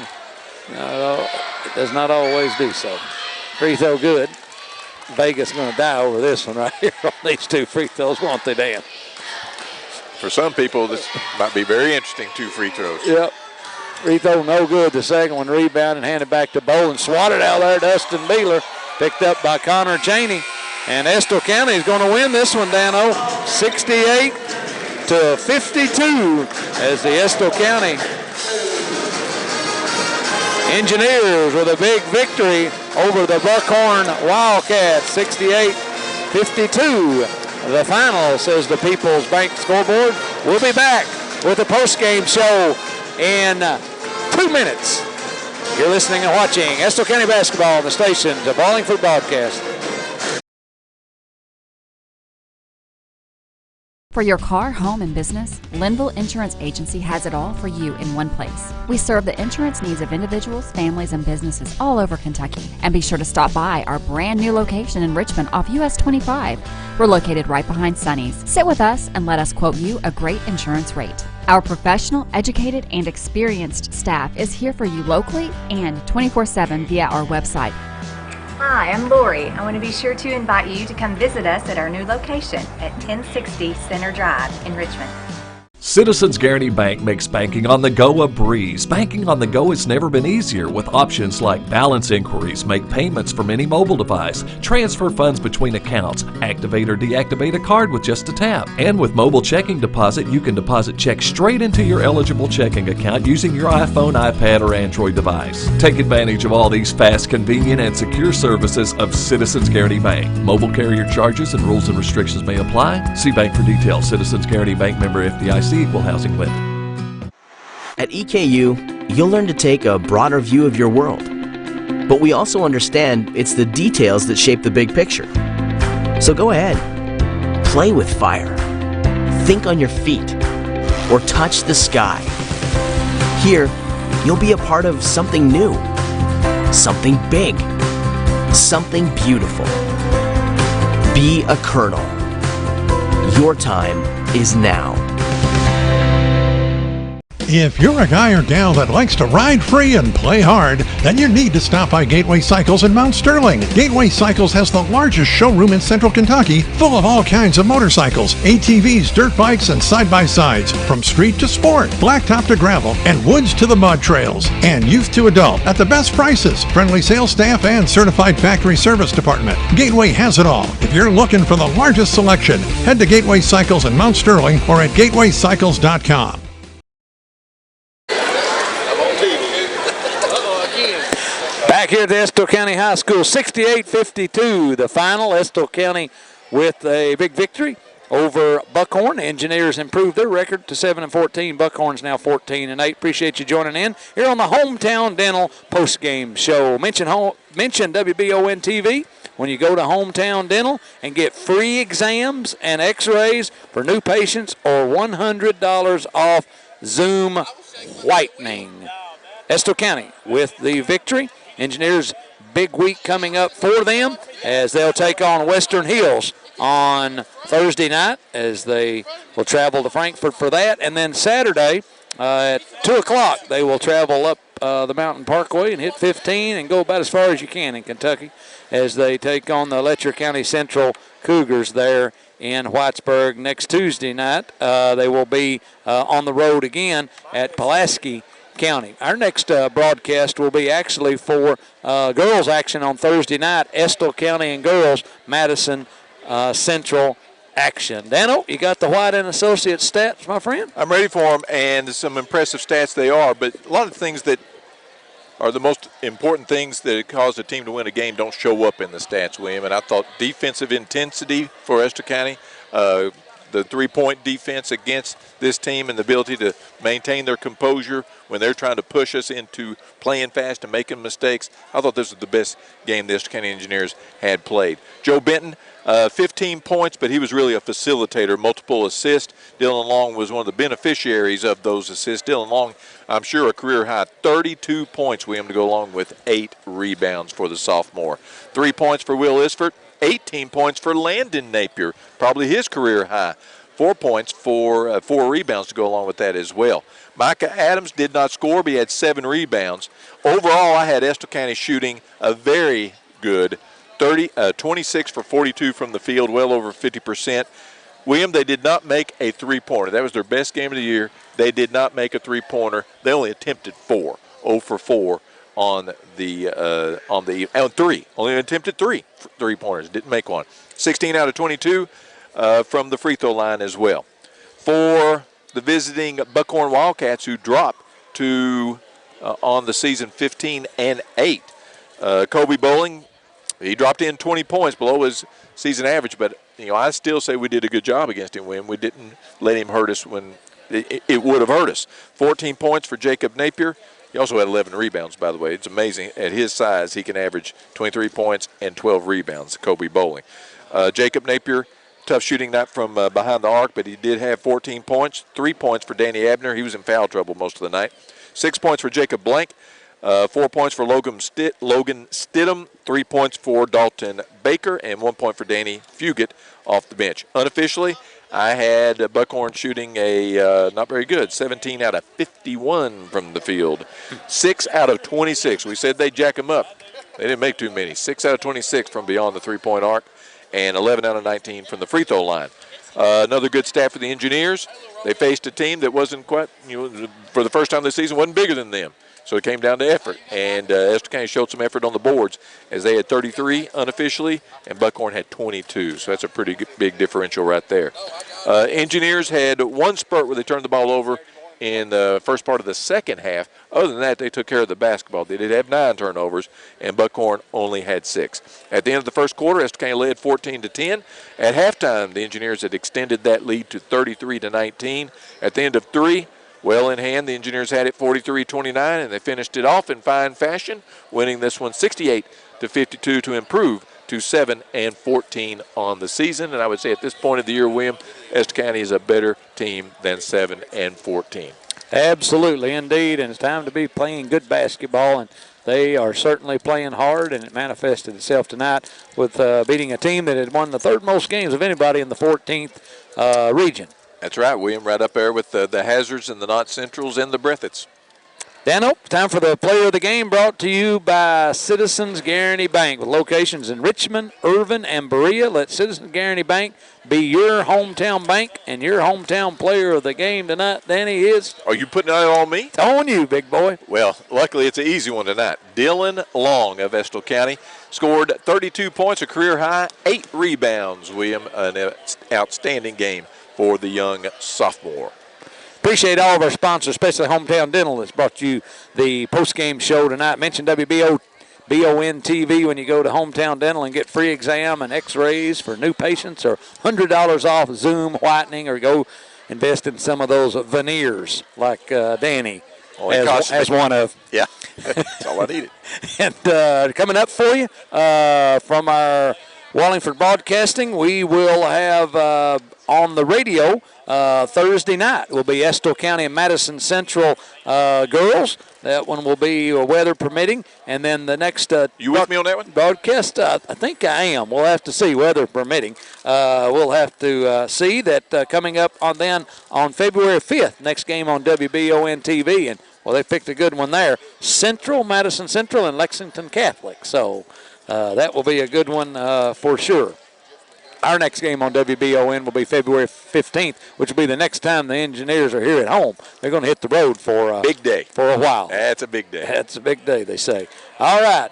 it does not always do so. Free throw good. Vegas going to die over this one right here on these two free throws, won't they, Dan? For some people, this might be very interesting, 2 free throws. Yep. Free throw no good. The second one rebounded, handed back to Bolin. Swatted out there, Dustin Beeler. Picked up by Connor Cheney. And Estill County is going to win this one, Dano, 68-52, as the Estill County Engineers with a big victory over the Buckhorn Wildcats, 68-52. The final, says the People's Bank scoreboard. We'll be back with a post-game show in 2 minutes. You're listening and watching Estill County basketball on the stations of Wallingford Broadcast. For your car, home, and business, Linville Insurance Agency has it all for you in one place. We serve the insurance needs of individuals, families, and businesses all over Kentucky. And be sure to stop by our brand new location in Richmond off US 25. We're located right behind Sonny's. Sit with us and let us quote you a great insurance rate. Our professional, educated, and experienced staff is here for you locally and 24/7 via our website. Hi, I'm Lori. I want to be sure to invite you to come visit us at our new location at 1060 Center Drive in Richmond. Citizens Guarantee Bank makes banking on the go a breeze. Banking on the go has never been easier with options like balance inquiries, make payments from any mobile device, transfer funds between accounts, activate or deactivate a card with just a tap. And with mobile checking deposit, you can deposit checks straight into your eligible checking account using your iPhone, iPad, or Android device. Take advantage of all these fast, convenient, and secure services of Citizens Guarantee Bank. Mobile carrier charges and rules and restrictions may apply. See bank for details. Citizens Guarantee Bank, member FDIC. Equal housing lender. At EKU, you'll learn to take a broader view of your world. But we also understand it's the details that shape the big picture. So go ahead, play with fire, think on your feet, or touch the sky. Here, you'll be a part of something new, something big, something beautiful. Be a colonel. Your time is now. If you're a guy or gal that likes to ride free and play hard, then you need to stop by Gateway Cycles in Mount Sterling. Gateway Cycles has the largest showroom in central Kentucky, full of all kinds of motorcycles, ATVs, dirt bikes, and side-by-sides, from street to sport, blacktop to gravel, and woods to the mud trails, and youth to adult at the best prices, friendly sales staff, and certified factory service department. Gateway has it all. If you're looking for the largest selection, head to Gateway Cycles in Mount Sterling or at gatewaycycles.com. Back here at the Estill County High School, 68-52, the final. Estill County with a big victory over Buckhorn. Engineers improved their record to 7-14. Buckhorn's now 14-8. Appreciate you joining in here on the Hometown Dental postgame show. Mention WBON TV when you go to Hometown Dental and get free exams and x-rays for new patients or $100 off Zoom whitening. Estill County with the victory. Engineers, big week coming up for them as they'll take on Western Hills on Thursday night as they will travel to Frankfort for that. And then Saturday at 2 o'clock, they will travel up the Mountain Parkway and hit 15 and go about as far as you can in Kentucky as they take on the Letcher County Central Cougars there in Whitesburg. Next Tuesday night, they will be on the road again at Pulaski County. Our next broadcast will be actually for girls action on Thursday night, Estill County and girls, Madison Central action. Dano, you got the White and Associates stats, my friend? I'm ready for them, and some impressive stats they are, but a lot of things that are the most important things that cause a team to win a game don't show up in the stats, William. And I thought defensive intensity for Estill County, the three-point defense against this team and the ability to maintain their composure when they're trying to push us into playing fast and making mistakes. I thought this was the best game the Estill County Engineers had played. Joe Benton, 15 points, but he was really a facilitator, multiple assists. Dylan Long was one of the beneficiaries of those assists. Dylan Long, I'm sure, a career high, 32 points, William, to go along with 8 rebounds for the sophomore. 3 points for Will Isford, 18 points for Landon Napier, probably his career high. 4 points for 4 rebounds to go along with that as well. Micah Adams did not score, but he had 7 rebounds. Overall, I had Estill County shooting a very good 26 for 42 from the field, well over 50%. William, they did not make a three-pointer. That was their best game of the year. They did not make a three-pointer. They only attempted 4, 0 for 4 on three. Only attempted 3 three-pointers. Didn't make one. 16 out of 22 from the free throw line as well. For the visiting Buckhorn Wildcats, who dropped to on the season 15-8, Kobe Bowling, he dropped in 20 points below his season average, but I still say we did a good job against him when we didn't let him hurt us when it would have hurt us. 14 points for Jacob Napier. He also had 11 rebounds, by the way. It's amazing. At his size, he can average 23 points and 12 rebounds, Kobe Bowling. Jacob Napier tough shooting night from behind the arc, but he did have 14 points, 3 points for Danny Abner. He was in foul trouble most of the night. 6 points for Jacob Blank, 4 points for Logan Stidham, 3 points for Dalton Baker, and 1 point for Danny Fugit off the bench. Unofficially, I had Buckhorn shooting a not very good, 17 out of 51 from the field. 6 out of 26. We said they'd jack them up. They didn't make too many. 6 out of 26 from beyond the three-point arc, and 11 out of 19 from the free throw line. Another good stat for the Engineers. They faced a team that wasn't quite, for the first time this season, wasn't bigger than them. So it came down to effort, and Estill County showed some effort on the boards as they had 33 unofficially, and Buckhorn had 22. So that's a pretty big differential right there. Engineers had one spurt where they turned the ball over in the first part of the second half. Other than that, they took care of the basketball. They did have 9 turnovers, and Buckhorn only had 6. At the end of the first quarter, Estill County led 14-10. At halftime, the Engineers had extended that lead to 33-19. At the end of 3, well in hand, the Engineers had it 43-29, and they finished it off in fine fashion, winning this one 68-52 to improve to 7-14 on the season. And I would say at this point of the year, William, Estill County is a better team than 7-14. Absolutely, indeed, and it's time to be playing good basketball, and they are certainly playing hard, and it manifested itself tonight with beating a team that had won the third most games of anybody in the 14th region. That's right, William, right up there with the Hazards and the Knott Centrals and the Breathets. Dano, time for the player of the game, brought to you by Citizens Guarantee Bank with locations in Richmond, Irvin, and Berea. Let Citizens Guarantee Bank be your hometown bank, and your hometown player of the game tonight, Danny, is... Are you putting that on me? It's on you, big boy. Well, luckily it's an easy one tonight. Dylan Long of Estill County scored 32 points, a career high, 8 rebounds, William, an outstanding game for the young sophomore. Appreciate all of our sponsors, especially Hometown Dental that's brought you the post-game show tonight. Mention WBON TV when you go to Hometown Dental and get free exam and x-rays for new patients, or $100 off Zoom whitening, or go invest in some of those veneers like Danny has one of. Yeah, that's all I needed. And coming up for you from our Wallingford Broadcasting, we will have on the radio Thursday night will be Estill County and Madison Central girls. That one will be weather permitting. And then the next you with me on that one? Broadcast, I think I am. We'll have to see, weather permitting. We'll have to see that coming up on February 5th, next game on WBON TV. And, well, they picked a good one there. Madison Central, and Lexington Catholic. So that will be a good one for sure. Our next game on WBON will be February 15th, which will be the next time the Engineers are here at home. They're going to hit the road for big day for a while. That's a big day. That's a big day, they say. All right.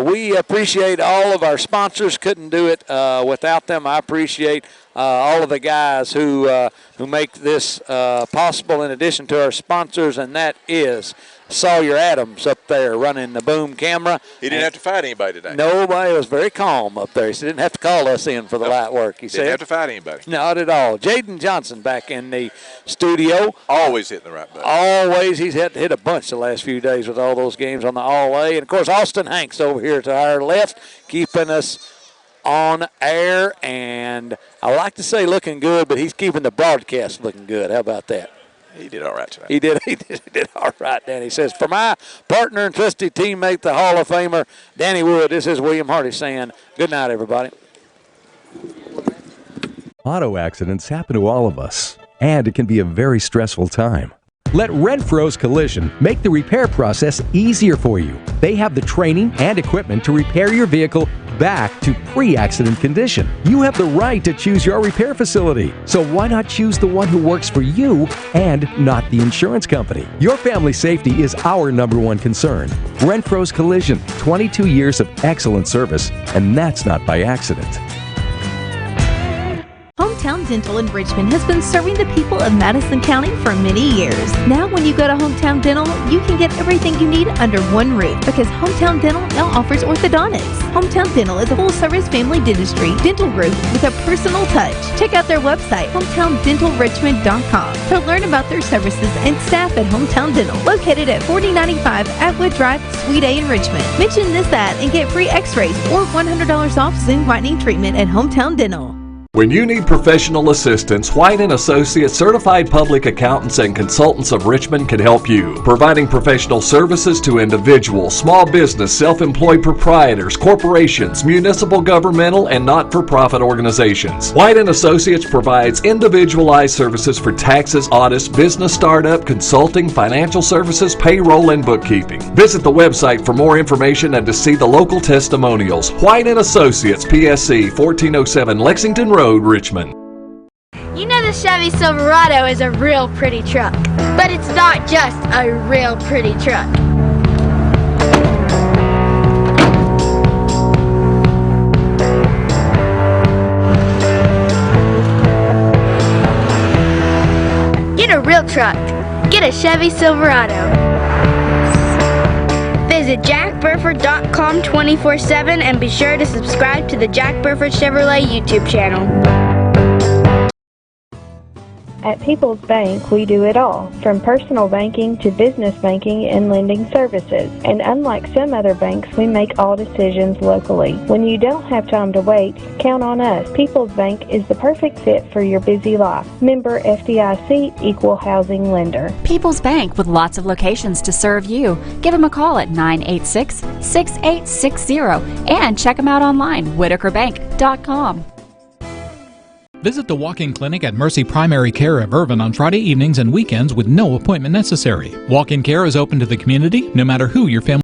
We appreciate all of our sponsors. Couldn't do it without them. I appreciate all of the guys who make this possible in addition to our sponsors, and that is Sawyer Adams up there running the boom camera. He didn't have to fight anybody today. Nobody, was very calm up there. He didn't have to call us in for the light work. He didn't have to fight anybody. Not at all. Jaden Johnson back in the studio. Always hitting the right button. Always. He's had to hit a bunch the last few days with all those games on the All-A. And, of course, Austin Hanks over here to our left, keeping us on air. And I like to say looking good, but he's keeping the broadcast looking good. How about that? He did all right tonight. He did all right, Danny says. For my partner and trusty teammate, the Hall of Famer, Danny Wood, this is William Hardy saying good night, everybody. Auto accidents happen to all of us, and it can be a very stressful time. Let Renfro's Collision make the repair process easier for you. They have the training and equipment to repair your vehicle back to pre-accident condition. You have the right to choose your repair facility, so why not choose the one who works for you and not the insurance company? Your family safety is our #1 concern. Renfro's Collision, 22 years of excellent service, and that's not by accident. Hometown Dental in Richmond has been serving the people of Madison County for many years. Now when you go to Hometown Dental, you can get everything you need under one roof, because Hometown Dental now offers orthodontics. Hometown Dental is a full-service family dentistry dental group with a personal touch. Check out their website, hometowndentalrichmond.com, to learn about their services and staff at Hometown Dental, located at 4095 Atwood Drive, Suite A in Richmond. Mention this ad and get free x-rays or $100 off Zoom whitening treatment at Hometown Dental. When you need professional assistance, White & Associates Certified Public Accountants and Consultants of Richmond can help you, providing professional services to individuals, small business, self-employed proprietors, corporations, municipal, governmental, and not-for-profit organizations. White & Associates provides individualized services for taxes, audits, business startup, consulting, financial services, payroll, and bookkeeping. Visit the website for more information and to see the local testimonials. White & Associates, PSC, 1407 Lexington Road, Richmond. You know the Chevy Silverado is a real pretty truck, but it's not just a real pretty truck. Get a real truck. Get a Chevy Silverado. Visit jackburford.com 24/7 and be sure to subscribe to the Jack Burford Chevrolet YouTube channel. At People's Bank, we do it all, from personal banking to business banking and lending services. And unlike some other banks, we make all decisions locally. When you don't have time to wait, count on us. People's Bank is the perfect fit for your busy life. Member FDIC, Equal Housing Lender. People's Bank, with lots of locations to serve you. Give them a call at 986-6860 and check them out online, whitakerbank.com. Visit the walk-in clinic at Mercy Primary Care of Irvin on Friday evenings and weekends with no appointment necessary. Walk-in care is open to the community, no matter who your family